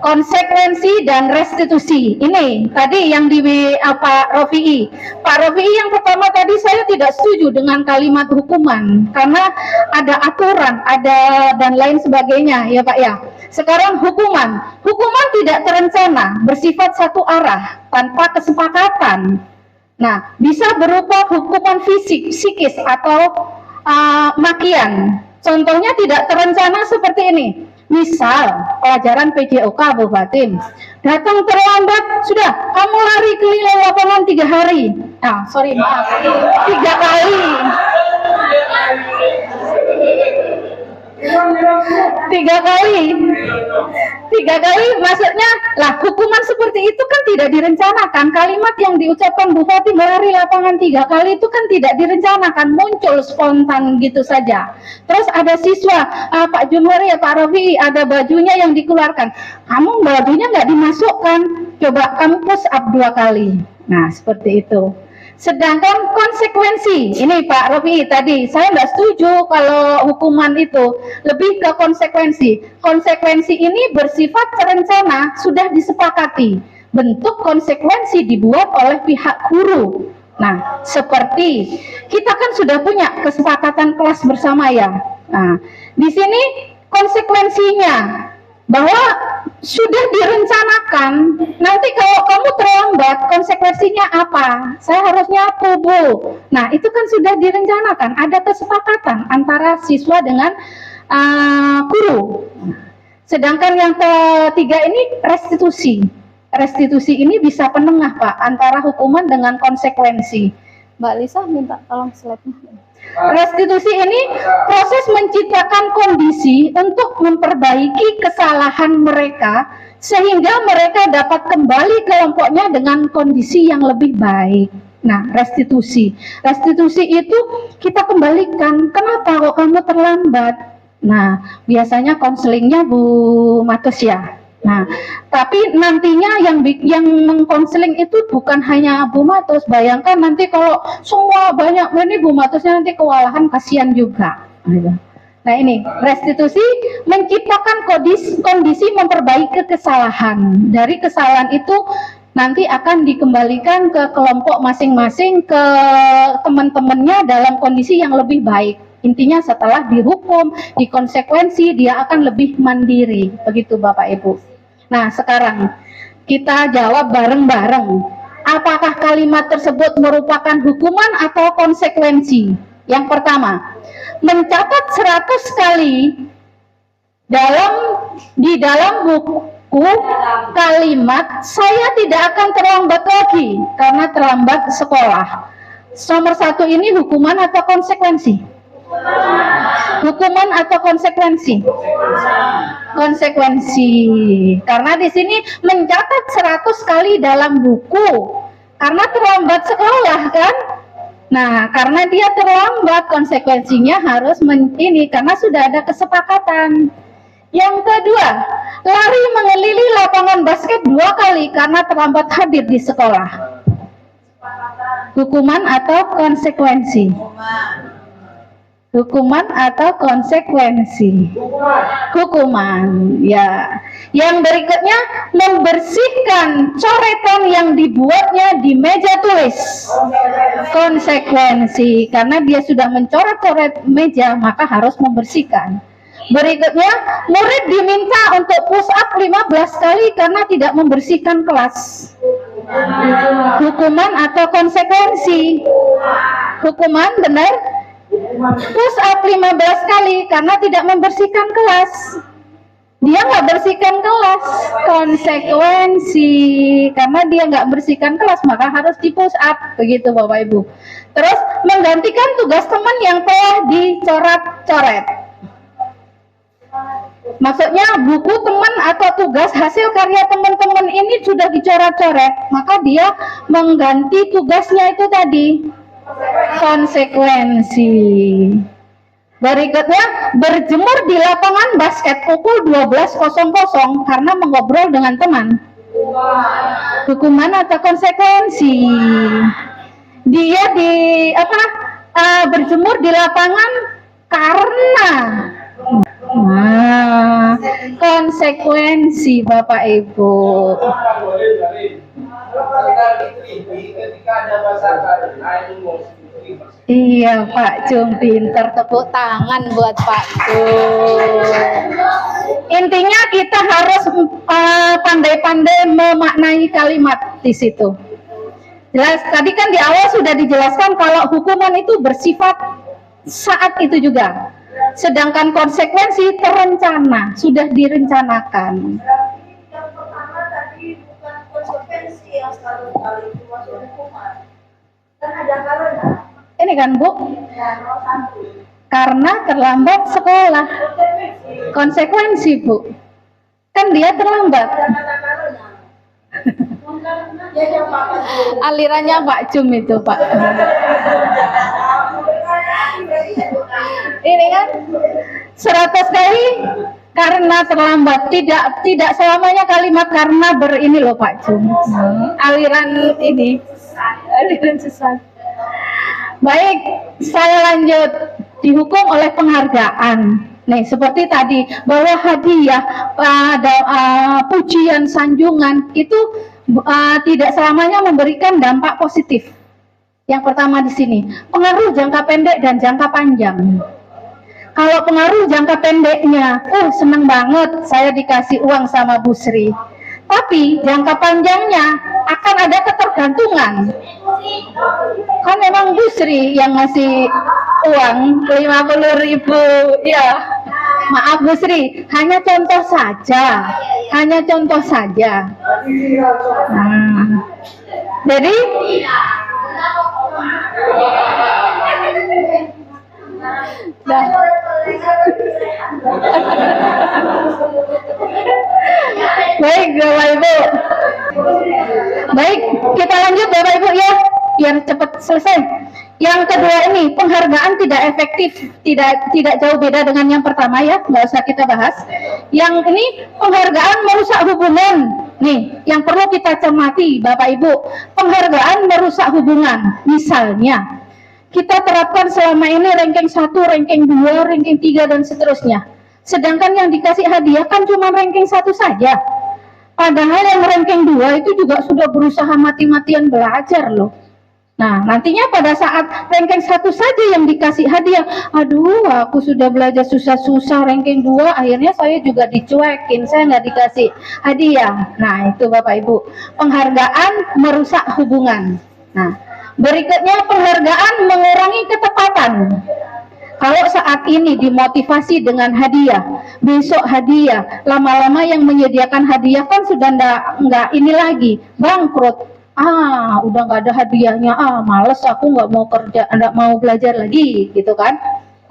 konsekuensi dan restitusi. Ini tadi yang di Pak Rofi'i. Pak Rofi'i yang pertama tadi saya tidak setuju dengan kalimat hukuman karena ada aturan, ada dan lain sebagainya ya Pak ya. Sekarang hukuman. Hukuman tidak terencana, bersifat satu arah tanpa kesepakatan. Nah, bisa berupa hukuman fisik, psikis atau makian. Contohnya tidak terencana seperti ini. Misal pelajaran PJOK Bu Fatim, datang terlambat, sudah kamu lari keliling lapangan 3 hari. Ah, sorry maaf, 3 kali. 3 kali maksudnya lah, hukuman seperti itu kan tidak direncanakan. Kalimat yang diucapkan Bu Fatim lari lapangan 3 kali itu kan tidak direncanakan, muncul spontan gitu saja. Terus ada siswa, Pak Jumhari ya Pak Rofi, ada bajunya yang dikeluarkan, kamu bajunya nggak dimasukkan, coba kamu push up 2 kali. Nah seperti itu. Sedangkan konsekuensi, ini Pak Rofi tadi, saya nggak setuju kalau hukuman itu, lebih ke konsekuensi. Konsekuensi ini bersifat terencana, sudah disepakati. Bentuk konsekuensi dibuat oleh pihak guru. Nah, seperti kita kan sudah punya kesepakatan kelas bersama ya. Nah, di sini konsekuensinya bahwa sudah direncanakan, nanti kalau kamu terlambat konsekuensinya apa? Saya harus nyapu Bu. Nah itu kan sudah direncanakan, ada kesepakatan antara siswa dengan guru. Sedangkan yang ketiga ini restitusi. Restitusi ini bisa penengah Pak antara hukuman dengan konsekuensi. Mbak Lisa minta tolong slide-nya. Restitusi ini proses menciptakan kondisi untuk memperbaiki kesalahan mereka sehingga mereka dapat kembali kelompoknya dengan kondisi yang lebih baik. Nah, restitusi. Restitusi itu kita kembalikan. Kenapa kok kamu terlambat? Nah, biasanya konselingnya Bu Matus ya. Nah, tapi nantinya yang mengkonseling itu bukan hanya Bu Matus. Bayangkan nanti kalau semua banyak ini Bu Matusnya nanti kewalahan, kasihan juga. Nah ini restitusi menciptakan kondisi memperbaiki kesalahan. Dari kesalahan itu nanti akan dikembalikan ke kelompok masing-masing, ke teman-temannya dalam kondisi yang lebih baik. Intinya setelah dihukum, dikonsekuensi, dia akan lebih mandiri. Begitu Bapak Ibu. Nah sekarang kita jawab bareng-bareng. Apakah kalimat tersebut merupakan hukuman atau konsekuensi? Yang pertama, mencatat 100 kali di dalam buku kalimat saya tidak akan terlambat lagi karena terlambat sekolah. Nomor 1 ini hukuman atau konsekuensi? Hukuman atau konsekuensi? Konsekuensi. Karena di sini mencatat 100 kali dalam buku karena terlambat sekolah kan? Nah, karena dia terlambat, konsekuensinya harus ini karena sudah ada kesepakatan. Yang kedua, lari mengelilingi lapangan basket 2 kali karena terlambat hadir di sekolah. Hukuman atau konsekuensi? Hukuman atau konsekuensi? Hukuman, ya. Yang berikutnya, membersihkan coretan yang dibuatnya di meja tulis. Konsekuensi, karena dia sudah mencoret-coret meja, maka harus membersihkan. Berikutnya, murid diminta untuk push up 15 kali karena tidak membersihkan kelas. Hukuman atau konsekuensi? Hukuman, benar? push up 15 kali karena tidak membersihkan kelas. Dia nggak bersihkan kelas, konsekuensi karena dia nggak bersihkan kelas maka harus di push up, begitu Bapak Ibu. Terus menggantikan tugas teman yang telah dicoret-coret. Maksudnya buku teman atau tugas hasil karya teman-teman ini sudah dicoret-coret, maka dia mengganti tugasnya itu tadi, konsekuensi. Berikutnya, berjemur di lapangan basket pukul 12.00 karena mengobrol dengan teman. Hukuman atau konsekuensi? Dia berjemur di lapangan karena konsekuensi Bapak Ibu. Iya Pak Jum, pinter, tepuk tangan buat Pak Jum. Intinya kita harus pandai-pandai memaknai kalimat di situ. Jelas, tadi kan di awal sudah dijelaskan kalau hukuman itu bersifat saat itu juga. Sedangkan konsekuensi terencana, sudah direncanakan. Yang pertama tadi bukan konsekuensi yang selalu kali itu masuk hukuman. Kan ada karena. Ini kan Bu, karena terlambat sekolah. Konsekuensi Bu, kan dia terlambat. Alirannya Pak Jum itu Pak. Ini kan 100 kali karena terlambat, tidak selamanya kalimat karena ini loh Pak Jum. Aliran ini, aliran sesat. Baik, saya lanjut. Dihukum oleh penghargaan. Nih, seperti tadi bahwa hadiah pada pujian, sanjungan itu tidak selamanya memberikan dampak positif. Yang pertama di sini, pengaruh jangka pendek dan jangka panjang. Kalau pengaruh jangka pendeknya, seneng banget saya dikasih uang sama Bu Sri. Tapi jangka panjangnya akan ada ketergantungan. Kan memang Bu Sri yang ngasih uang 50.000, ya. Maaf Bu Sri, hanya contoh saja. Hanya contoh saja. Nah, jadi baik Bapak Ibu. Baik, kita lanjut Bapak Ibu ya, biar cepat selesai. Yang kedua ini, penghargaan tidak efektif, tidak jauh beda dengan yang pertama ya, nggak usah kita bahas. Yang ini penghargaan merusak hubungan. Nih, yang perlu kita cermati Bapak Ibu, penghargaan merusak hubungan. Misalnya, kita terapkan selama ini ranking 1, ranking 2, ranking 3 dan seterusnya. Sedangkan yang dikasih hadiah kan cuma ranking 1 saja. Padahal yang ranking 2 itu juga sudah berusaha mati-matian belajar loh. Nah, nantinya pada saat ranking 1 saja yang dikasih hadiah, aduh aku sudah belajar susah-susah ranking 2, akhirnya saya juga dicuekin, saya nggak dikasih hadiah. Nah, itu Bapak Ibu, penghargaan merusak hubungan. Nah, berikutnya penghargaan mengurangi ketepatan. Kalau saat ini dimotivasi dengan hadiah, besok hadiah, lama-lama yang menyediakan hadiah kan sudah nggak ini lagi, bangkrut. Udah nggak ada hadiahnya, males aku nggak mau kerja, nggak mau belajar lagi, gitu kan.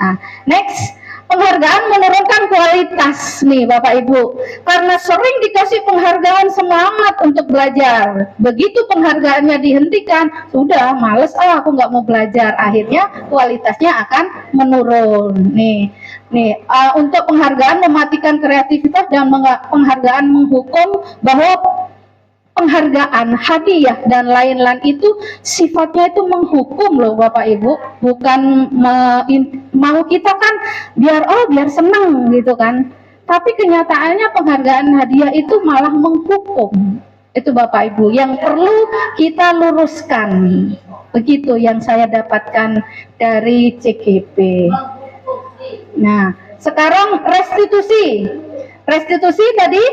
Nah, next, penghargaan menurunkan kualitas nih Bapak Ibu, karena sering dikasih penghargaan semangat untuk belajar. Begitu penghargaannya dihentikan, sudah males, aku nggak mau belajar, akhirnya kualitasnya akan menurun. Nih, untuk penghargaan mematikan kreativitas dan penghargaan menghukum bahwa penghargaan, hadiah dan lain-lain itu sifatnya itu menghukum loh Bapak Ibu, bukan mau kita kan biar senang gitu kan. Tapi kenyataannya penghargaan hadiah itu malah menghukum. Itu Bapak Ibu yang perlu kita luruskan. Begitu yang saya dapatkan dari CGP. Nah, sekarang restitusi. Restitusi tadi.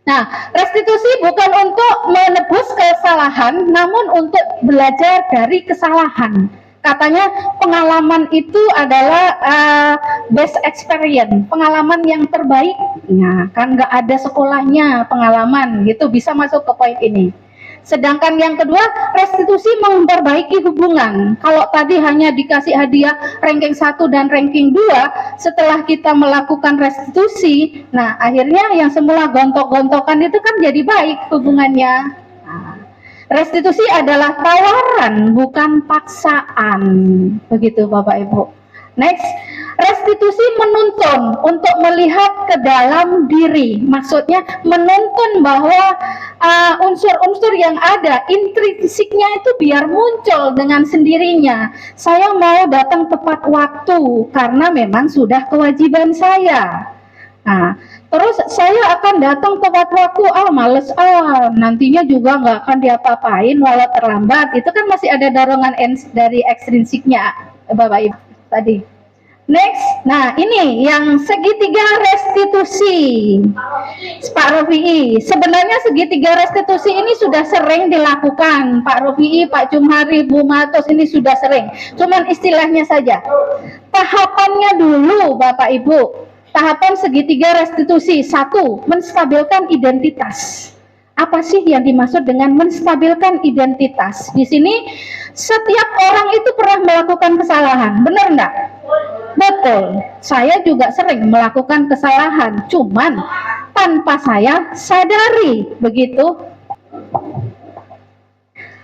Nah, restitusi bukan untuk menebus kesalahan, namun untuk belajar dari kesalahan. katanya pengalaman itu adalah best experience, pengalaman yang terbaik. Nah, kan nggak ada sekolahnya pengalaman gitu, bisa masuk ke poin ini. Sedangkan yang kedua, restitusi memperbaiki hubungan. Kalau tadi hanya dikasih hadiah ranking 1 dan ranking 2, setelah kita melakukan restitusi, nah akhirnya yang semula gontok-gontokan itu kan jadi baik hubungannya. Nah, restitusi adalah tawaran, bukan paksaan. Begitu Bapak Ibu. Next, restitusi menuntun untuk melihat ke dalam diri. Maksudnya menuntun bahwa unsur-unsur yang ada, intrinsiknya itu biar muncul dengan sendirinya. Saya mau datang tepat waktu karena memang sudah kewajiban saya. Nah, terus saya akan datang tepat waktu, males, nantinya juga nggak akan diapa-apain walau terlambat. Itu kan masih ada dorongan dari ekstrinsiknya, Bapak Ibu tadi. Next, nah ini yang segitiga restitusi, Pak Rofi'i. Sebenarnya segitiga restitusi ini sudah sering dilakukan, Pak Rofi'i, Pak Jumhari, Bu Matos, ini sudah sering. Cuman istilahnya saja. Tahapannya dulu, Bapak Ibu. Tahapan segitiga restitusi. 1, menstabilkan identitas. Apa sih yang dimaksud dengan menstabilkan identitas? Di sini setiap orang itu pernah melakukan kesalahan, benar enggak? Betul, saya juga sering melakukan kesalahan, cuman tanpa saya sadari, begitu.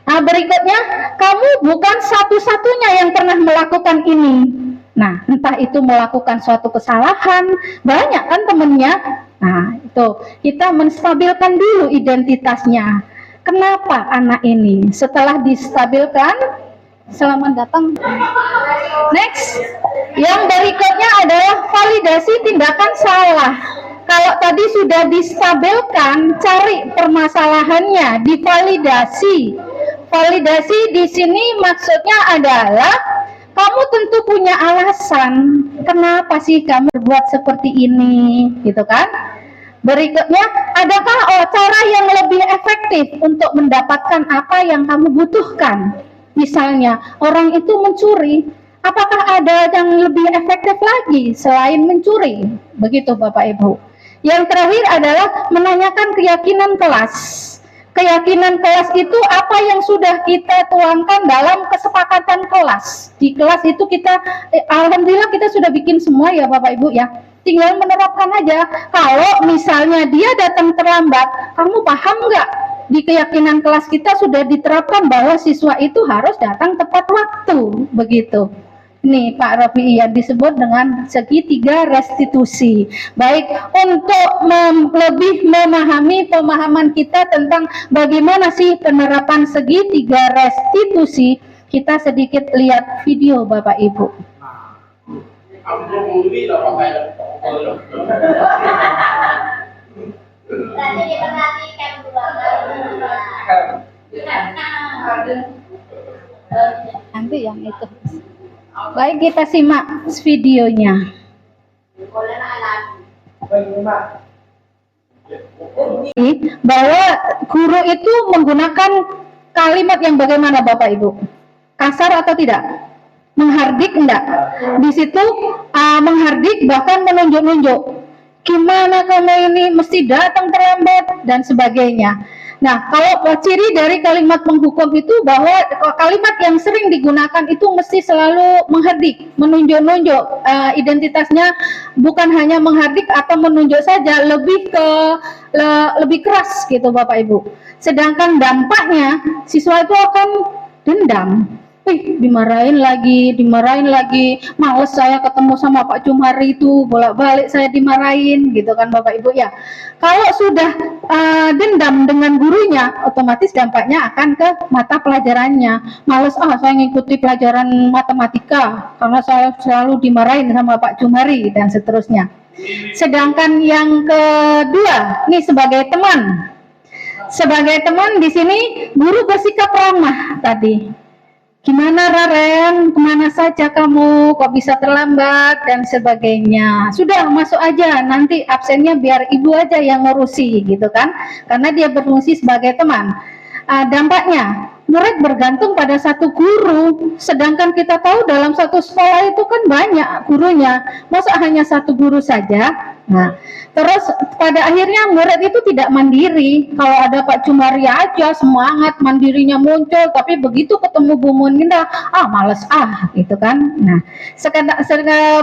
Nah, berikutnya, kamu bukan satu-satunya yang pernah melakukan ini. Nah, entah itu melakukan suatu kesalahan, banyak kan temennya. Nah, itu kita menstabilkan dulu identitasnya. Kenapa anak ini? Setelah distabilkan, selamat datang. Next, yang berikutnya adalah validasi tindakan salah. Kalau tadi sudah distabilkan, cari permasalahannya, divalidasi. Validasi di sini maksudnya adalah kamu tentu punya alasan kenapa sih kamu berbuat seperti ini, gitu kan? Berikutnya, adakah cara yang lebih efektif untuk mendapatkan apa yang kamu butuhkan? Misalnya, orang itu mencuri, apakah ada yang lebih efektif lagi selain mencuri? Begitu Bapak Ibu. Yang terakhir adalah menanyakan keyakinan kelas. Keyakinan kelas itu apa yang sudah kita tuangkan dalam kesepakatan kelas. Di kelas itu kita, alhamdulillah kita sudah bikin semua ya Bapak Ibu ya. Tinggal menerapkan aja. Kalau misalnya dia datang terlambat, kamu paham nggak? Di keyakinan kelas kita sudah diterapkan bahwa siswa itu harus datang tepat waktu, begitu. Ini Pak Rafi'i yang disebut dengan segitiga restitusi. Baik, untuk lebih memahami pemahaman kita tentang bagaimana sih penerapan segitiga restitusi, kita sedikit lihat video Bapak Ibu. Nanti yang itu. Baik, kita simak videonya. Bahwa guru itu menggunakan kalimat yang bagaimana Bapak Ibu? Kasar atau tidak? Menghardik enggak? Di situ menghardik bahkan menunjuk-nunjuk. Gimana kamu ini mesti datang terlambat dan sebagainya. Nah, kalau ciri dari kalimat menghukum itu bahwa kalimat yang sering digunakan itu mesti selalu menghardik, menunjuk-nunjuk. Identitasnya bukan hanya menghardik atau menunjuk saja, lebih keras gitu Bapak Ibu. Sedangkan dampaknya siswa itu akan dendam. Dimarahin lagi, males saya ketemu sama Pak Jumhari itu, bolak-balik saya dimarahin, gitu kan Bapak Ibu ya. Kalau sudah dendam dengan gurunya, otomatis dampaknya akan ke mata pelajarannya. Males, saya ngikuti pelajaran matematika, karena saya selalu dimarahin sama Pak Jumhari, dan seterusnya. Sedangkan yang kedua, nih sebagai teman. Sebagai teman di sini, guru bersikap ramah tadi. Gimana Raren, kemana saja kamu, kok bisa terlambat, dan sebagainya. Sudah, masuk aja, nanti absennya biar ibu aja yang ngurusi, gitu kan. Karena dia berfungsi sebagai teman. Dampaknya, murid bergantung pada satu guru, sedangkan kita tahu dalam satu sekolah itu kan banyak gurunya, masa hanya satu guru saja? Nah, terus pada akhirnya murid itu tidak mandiri. Kalau ada Pak Jumari aja semangat, mandirinya muncul, tapi begitu ketemu Bu Muninda, males gitu kan. Nah,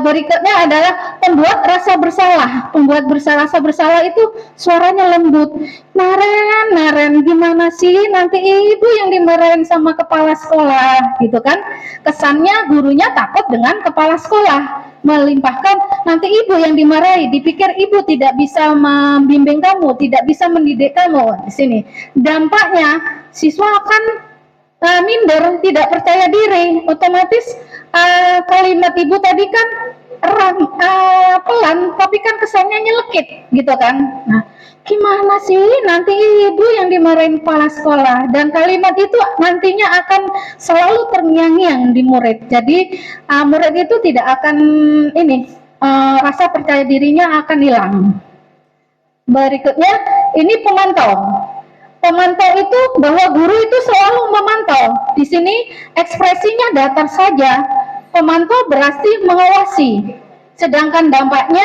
berikutnya adalah pembuat rasa bersalah. Pembuat rasa bersalah itu suaranya lembut. Naren, gimana sih nanti ibu yang dimarahin sama kepala sekolah, gitu kan? Kesannya gurunya takut dengan kepala sekolah, melimpahkan nanti ibu yang dimarahi, dipikir ibu tidak bisa membimbing kamu, tidak bisa mendidik kamu. Di sini dampaknya siswa akan minder, tidak percaya diri. Otomatis kalimat ibu tadi kan pelan, tapi kan kesannya nyelekit, gitu kan. Nah, gimana sih nanti ibu yang dimarahin kepala sekolah, dan kalimat itu nantinya akan selalu terngiang-ngiang di murid. Jadi murid itu tidak akan rasa percaya dirinya akan hilang. Berikutnya ini pemantau. Pemantau itu bahwa guru itu selalu memantau. Di sini ekspresinya datar saja. Pemantau berarti mengawasi. Sedangkan dampaknya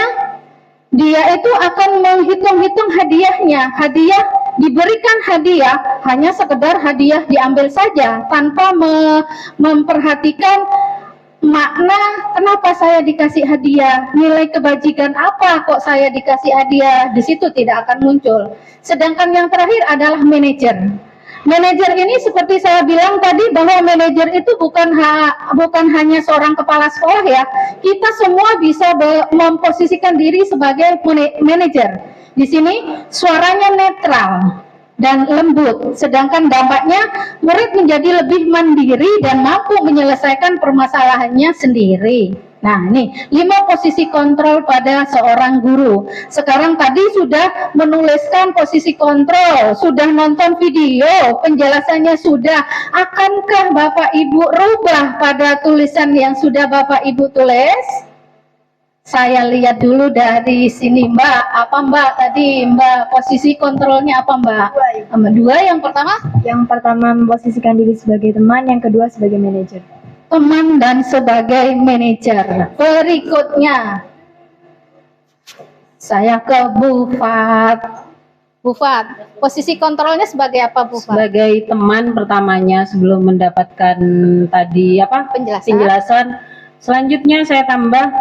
dia itu akan menghitung-hitung hadiahnya. Hadiah, diberikan hadiah hanya sekedar hadiah diambil saja tanpa memperhatikan makna kenapa saya dikasih hadiah, nilai kebajikan apa kok saya dikasih hadiah, di situ tidak akan muncul. Sedangkan yang terakhir adalah manajer. Manajer ini seperti saya bilang tadi bahwa manajer itu bukan hanya seorang kepala sekolah ya. Kita semua bisa memposisikan diri sebagai manajer. Di sini suaranya netral dan lembut, sedangkan dampaknya murid menjadi lebih mandiri dan mampu menyelesaikan permasalahannya sendiri. Nah, ini 5 posisi kontrol pada seorang guru. Sekarang tadi sudah menuliskan posisi kontrol, sudah nonton video, penjelasannya sudah. Akankah Bapak Ibu rubah pada tulisan yang sudah Bapak Ibu tulis? Saya lihat dulu dari sini, Mbak. Apa Mbak tadi, Mbak, posisi kontrolnya apa Mbak? Dua. Yang pertama? Yang pertama memposisikan diri sebagai teman, yang kedua sebagai manajer. Teman dan sebagai manajer. Berikutnya, saya ke Bu Fat. Bu Fat, posisi kontrolnya sebagai apa Bu Fat? Sebagai teman pertamanya sebelum mendapatkan tadi penjelasan. Selanjutnya saya tambah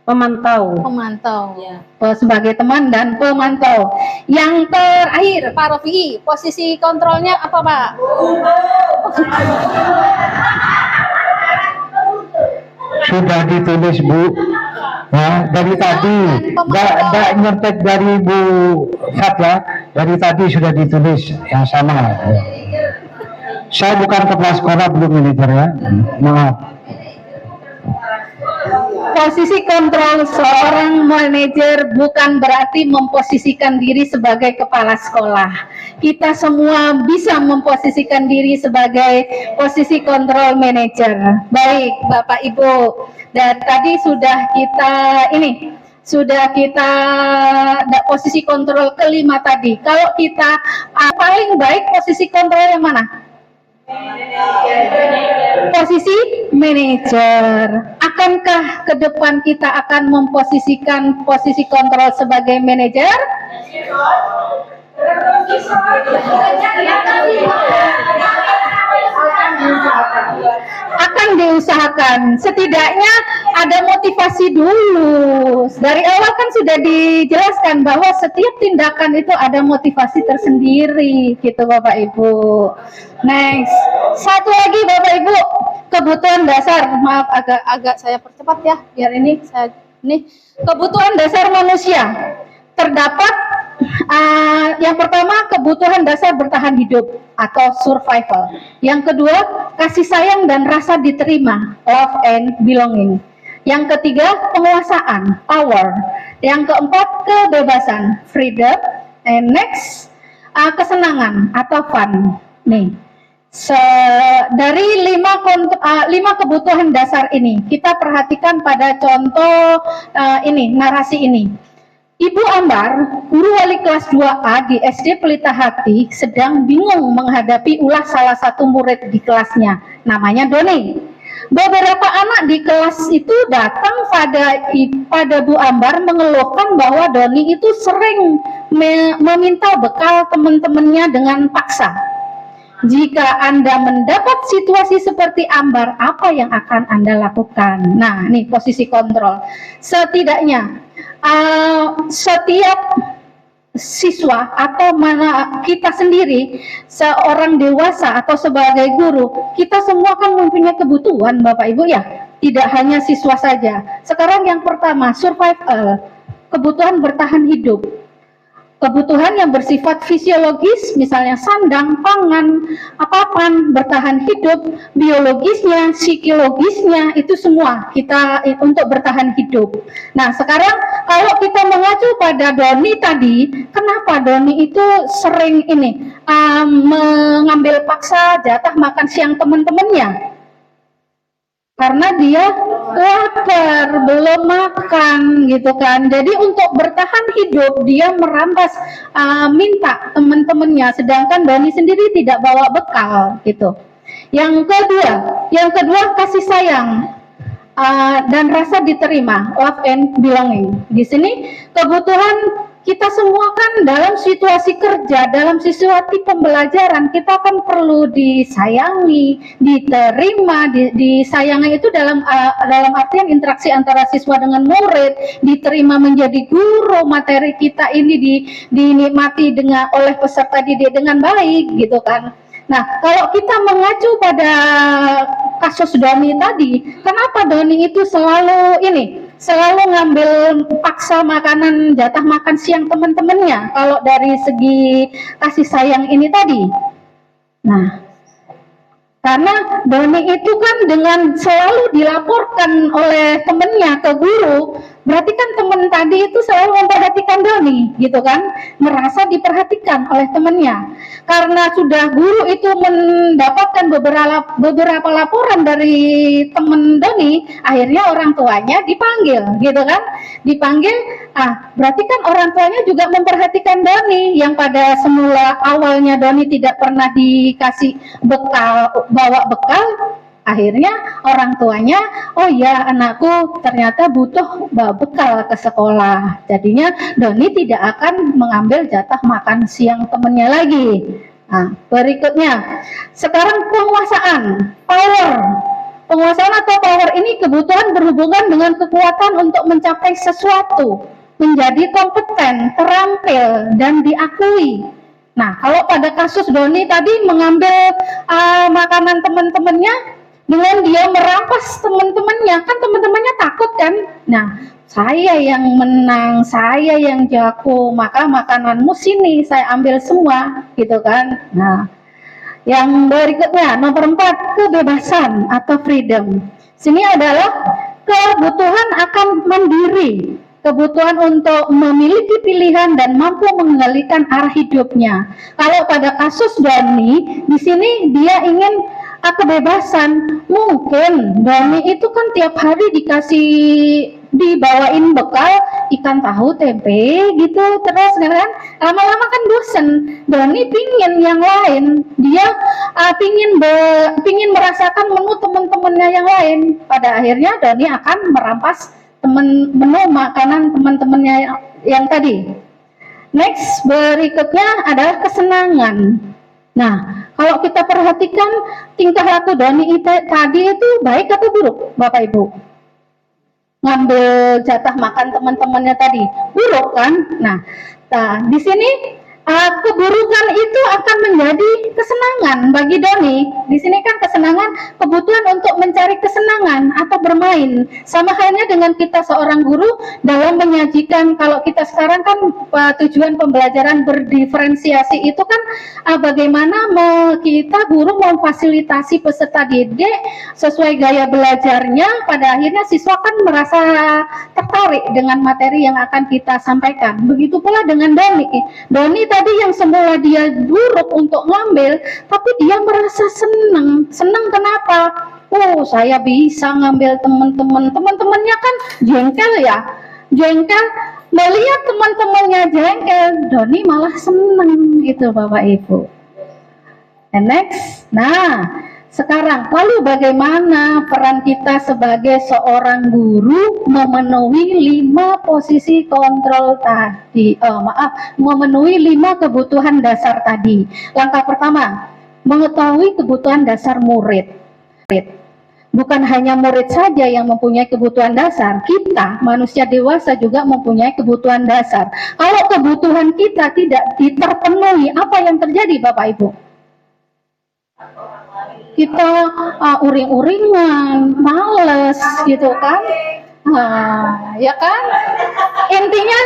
pemantau. Pemantau. Ya. Sebagai teman dan pemantau. Yang terakhir, Pak Rofi, posisi kontrolnya apa Pak? Sudah ditulis Bu, ya, dari tadi tidak nyontek dari Bu Fat ya, dari tadi sudah ditulis yang sama. Ya. Saya bukan kepala sekolah, belum manajer ya, maaf. Posisi kontrol seorang manajer bukan berarti memposisikan diri sebagai kepala sekolah. Kita semua bisa memposisikan diri sebagai posisi kontrol manajer. Baik, Bapak Ibu. Dan tadi sudah kita posisi kontrol kelima tadi. Kalau kita paling baik posisi kontrol yang mana? Posisi manajer. Akankah ke depan kita akan memposisikan posisi kontrol sebagai manajer? Akan diusahakan. Setidaknya ada motivasi dulu. Dari awal kan sudah dijelaskan bahwa setiap tindakan itu ada motivasi tersendiri, gitu Bapak Ibu. Next, satu lagi Bapak Ibu, kebutuhan dasar. Maaf, agak saya percepat ya, biar ini kebutuhan dasar manusia. Terdapat yang pertama kebutuhan dasar bertahan hidup atau survival. Yang kedua kasih sayang dan rasa diterima, love and belonging. Yang ketiga penguasaan, power. Yang keempat kebebasan, freedom. And next kesenangan atau fun. Nih, dari 5 kebutuhan dasar ini kita perhatikan pada contoh narasi ini. Ibu Ambar, guru wali kelas 2A di SD Pelita Hati, sedang bingung menghadapi ulah salah satu murid di kelasnya, namanya Doni. Beberapa anak di kelas itu datang pada Bu Ambar mengeluhkan bahwa Doni itu sering meminta bekal teman-temannya dengan paksa. Jika Anda mendapat situasi seperti Ambar, apa yang akan Anda lakukan? Nah, ini posisi kontrol. Setidaknya setiap siswa atau mana kita sendiri, seorang dewasa atau sebagai guru, kita semua kan mempunyai kebutuhan, Bapak Ibu ya. Tidak hanya siswa saja. Sekarang yang pertama, survival, kebutuhan bertahan hidup. Kebutuhan yang bersifat fisiologis, misalnya sandang, pangan, papan, bertahan hidup, biologisnya, psikologisnya, itu semua kita untuk bertahan hidup. Nah, sekarang kalau kita mengacu pada Doni tadi, kenapa Doni itu sering mengambil paksa jatah makan siang teman-temannya? Karena dia lapar, belum makan gitu kan. Jadi untuk bertahan hidup dia merampas minta teman-temannya, sedangkan Doni sendiri tidak bawa bekal gitu. Yang kedua kasih sayang dan rasa diterima, love and belonging. Di sini kebutuhan kita semua kan dalam situasi kerja, dalam situasi pembelajaran, kita kan perlu disayangi, diterima, disayangi itu dalam artian interaksi antara siswa dengan murid, diterima menjadi guru, materi kita ini dinikmati oleh peserta didik dengan baik, gitu kan. Nah, kalau kita mengacu pada kasus Doni tadi, kenapa Doni itu selalu ngambil paksa makanan, jatah makan siang teman-temannya kalau dari segi kasih sayang ini tadi? Nah, karena Doni itu kan dengan selalu dilaporkan oleh temannya ke guru, berarti kan teman tadi itu selalu memperhatikan Doni, gitu kan, merasa diperhatikan oleh temannya. Karena sudah guru itu mendapatkan beberapa laporan dari teman Doni, akhirnya orang tuanya dipanggil, gitu kan, berarti kan orang tuanya juga memperhatikan Doni, yang pada semula awalnya Doni tidak pernah dikasih bawa bekal, akhirnya orang tuanya, oh ya anakku ternyata butuh bawa bekal ke sekolah, jadinya Doni tidak akan mengambil jatah makan siang temennya lagi. Nah, berikutnya, sekarang penguasaan, penguasaan atau power ini kebutuhan berhubungan dengan kekuatan untuk mencapai sesuatu, menjadi kompeten, terampil, dan diakui. Nah, kalau pada kasus Doni tadi mengambil makanan teman-temannya dengan dia merampas teman-temannya, kan teman-temannya takut kan? Nah, saya yang menang, saya yang jago, maka makananmu sini saya ambil semua, gitu kan? Nah, yang berikutnya nomor 4, kebebasan atau freedom. Sini adalah kebutuhan akan mandiri, kebutuhan untuk memiliki pilihan dan mampu mengendalikan arah hidupnya. Kalau pada kasus Doni, di sini dia ingin kebebasan. Mungkin Doni itu kan tiap hari dibawain bekal ikan tahu tempe gitu terus kan, lama-lama kan bosen. Doni pingin yang lain, dia pingin merasakan menu teman-temannya yang lain. Pada akhirnya Doni akan merampas menu makanan teman-temannya yang tadi. Next, berikutnya adalah kesenangan. Nah, kalau kita perhatikan tingkah laku Doni tadi itu baik atau buruk, Bapak Ibu? Ngambil jatah makan teman-temannya tadi, buruk kan? Nah, di sini keburukan itu akan menjadi kesenangan bagi Doni. Di sini kan kesenangan, kebutuhan untuk mencari kesenangan atau bermain. Sama halnya dengan kita seorang guru dalam menyajikan, kalau kita sekarang kan tujuan pembelajaran berdiferensiasi itu kan bagaimana kita guru memfasilitasi peserta didik sesuai gaya belajarnya, pada akhirnya siswa kan merasa tertarik dengan materi yang akan kita sampaikan. Begitu pula dengan Doni. Doni tadi yang semula dia buruk untuk ngambil, tapi dia merasa senang kenapa? Oh, saya bisa ngambil teman-temannya kan jengkel ya, melihat teman-temannya jengkel, Doni malah seneng gitu Bapak Ibu. And next, nah sekarang lalu bagaimana peran kita sebagai seorang guru memenuhi 5 posisi kontrol tadi, memenuhi 5 kebutuhan dasar tadi. Langkah pertama, mengetahui kebutuhan dasar murid. Bukan hanya murid saja yang mempunyai kebutuhan dasar, kita manusia dewasa juga mempunyai kebutuhan dasar. Kalau kebutuhan kita tidak terpenuhi, apa yang terjadi Bapak Ibu? Kita uring-uringan, males gitu kan, ya kan? Intinya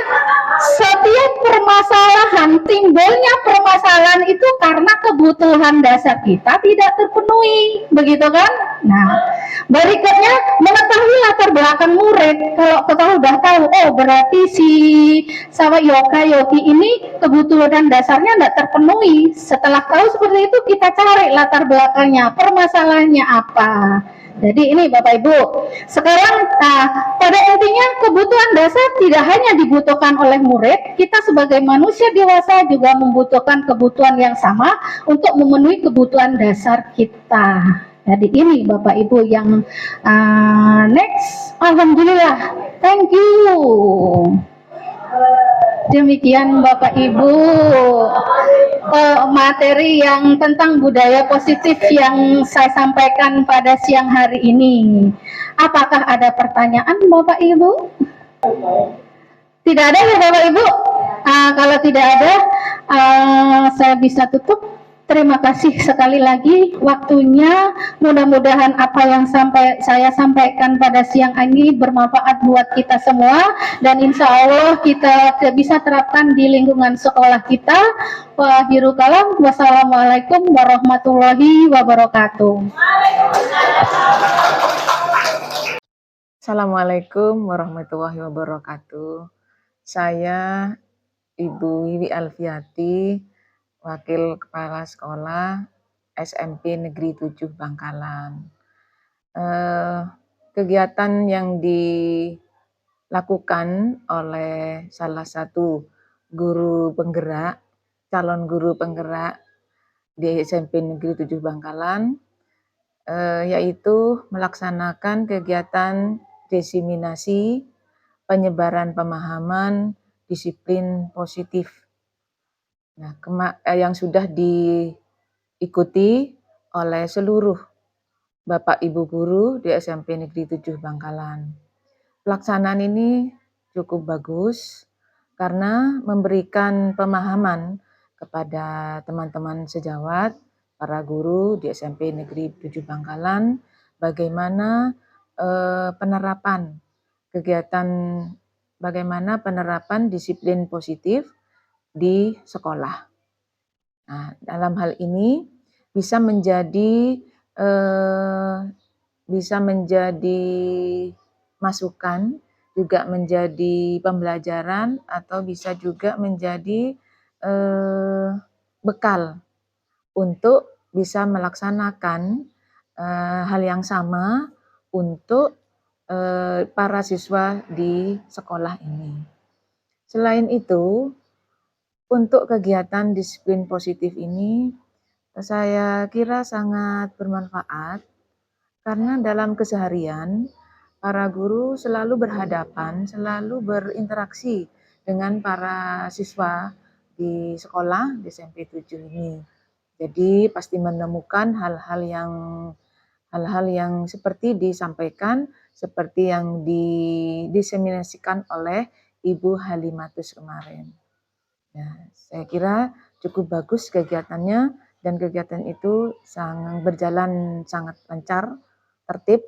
setiap permasalahan, timbulnya permasalahan itu karena kebutuhan dasar kita tidak terpenuhi, begitu kan? Nah, berikutnya mengetahui latar belakang murid. Kalau kita udah tahu, oh berarti si sama Yogi ini kebutuhan dasarnya tidak terpenuhi. Setelah tahu seperti itu, kita cari latar belakangnya, permasalahannya apa. Jadi ini Bapak Ibu, sekarang pada intinya kebutuhan dasar tidak hanya dibutuhkan oleh murid, kita sebagai manusia dewasa juga membutuhkan kebutuhan yang sama untuk memenuhi kebutuhan dasar kita. Jadi ini Bapak Ibu yang next, alhamdulillah, thank you. Demikian Bapak Ibu materi yang tentang budaya positif yang saya sampaikan pada siang hari ini. Apakah ada pertanyaan Bapak Ibu? Tidak ada ya Bapak Ibu? Kalau tidak ada, saya bisa tutup. Terima kasih sekali lagi waktunya. Mudah-mudahan apa yang saya sampaikan pada siang ini bermanfaat buat kita semua, dan insya Allah kita bisa terapkan di lingkungan sekolah kita. Wa akhiru kalam, wassalamualaikum warahmatullahi wabarakatuh. Assalamualaikum warahmatullahi wabarakatuh. Saya Ibu Wiwi Alfiati, Wakil Kepala Sekolah SMP Negeri 7 Bangkalan. Kegiatan yang dilakukan oleh salah satu guru penggerak, calon guru penggerak di SMP Negeri 7 Bangkalan, yaitu melaksanakan kegiatan diseminasi penyebaran pemahaman disiplin positif. Nah, yang sudah diikuti oleh seluruh Bapak Ibu guru di SMP Negeri 7 Bangkalan. Pelaksanaan ini cukup bagus karena memberikan pemahaman kepada teman-teman sejawat, para guru di SMP Negeri 7 Bangkalan, bagaimana penerapan kegiatan, bagaimana penerapan disiplin positif di sekolah. Nah, dalam hal ini bisa menjadi masukan, juga menjadi pembelajaran, atau bisa juga menjadi bekal untuk bisa melaksanakan hal yang sama untuk para siswa di sekolah ini. Selain itu, untuk kegiatan disiplin positif ini saya kira sangat bermanfaat karena dalam keseharian para guru selalu berhadapan, selalu berinteraksi dengan para siswa di sekolah di SMP 7 ini. Jadi pasti menemukan hal-hal yang seperti disampaikan, seperti yang diseminasikan oleh Ibu Halimatus kemarin. Nah, saya kira cukup bagus kegiatannya, dan kegiatan itu berjalan sangat lancar, tertib,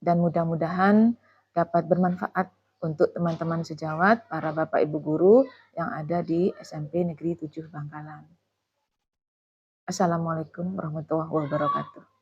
dan mudah-mudahan dapat bermanfaat untuk teman-teman sejawat, para Bapak Ibu guru yang ada di SMP Negeri 7 Bangkalan. Assalamualaikum warahmatullahi wabarakatuh.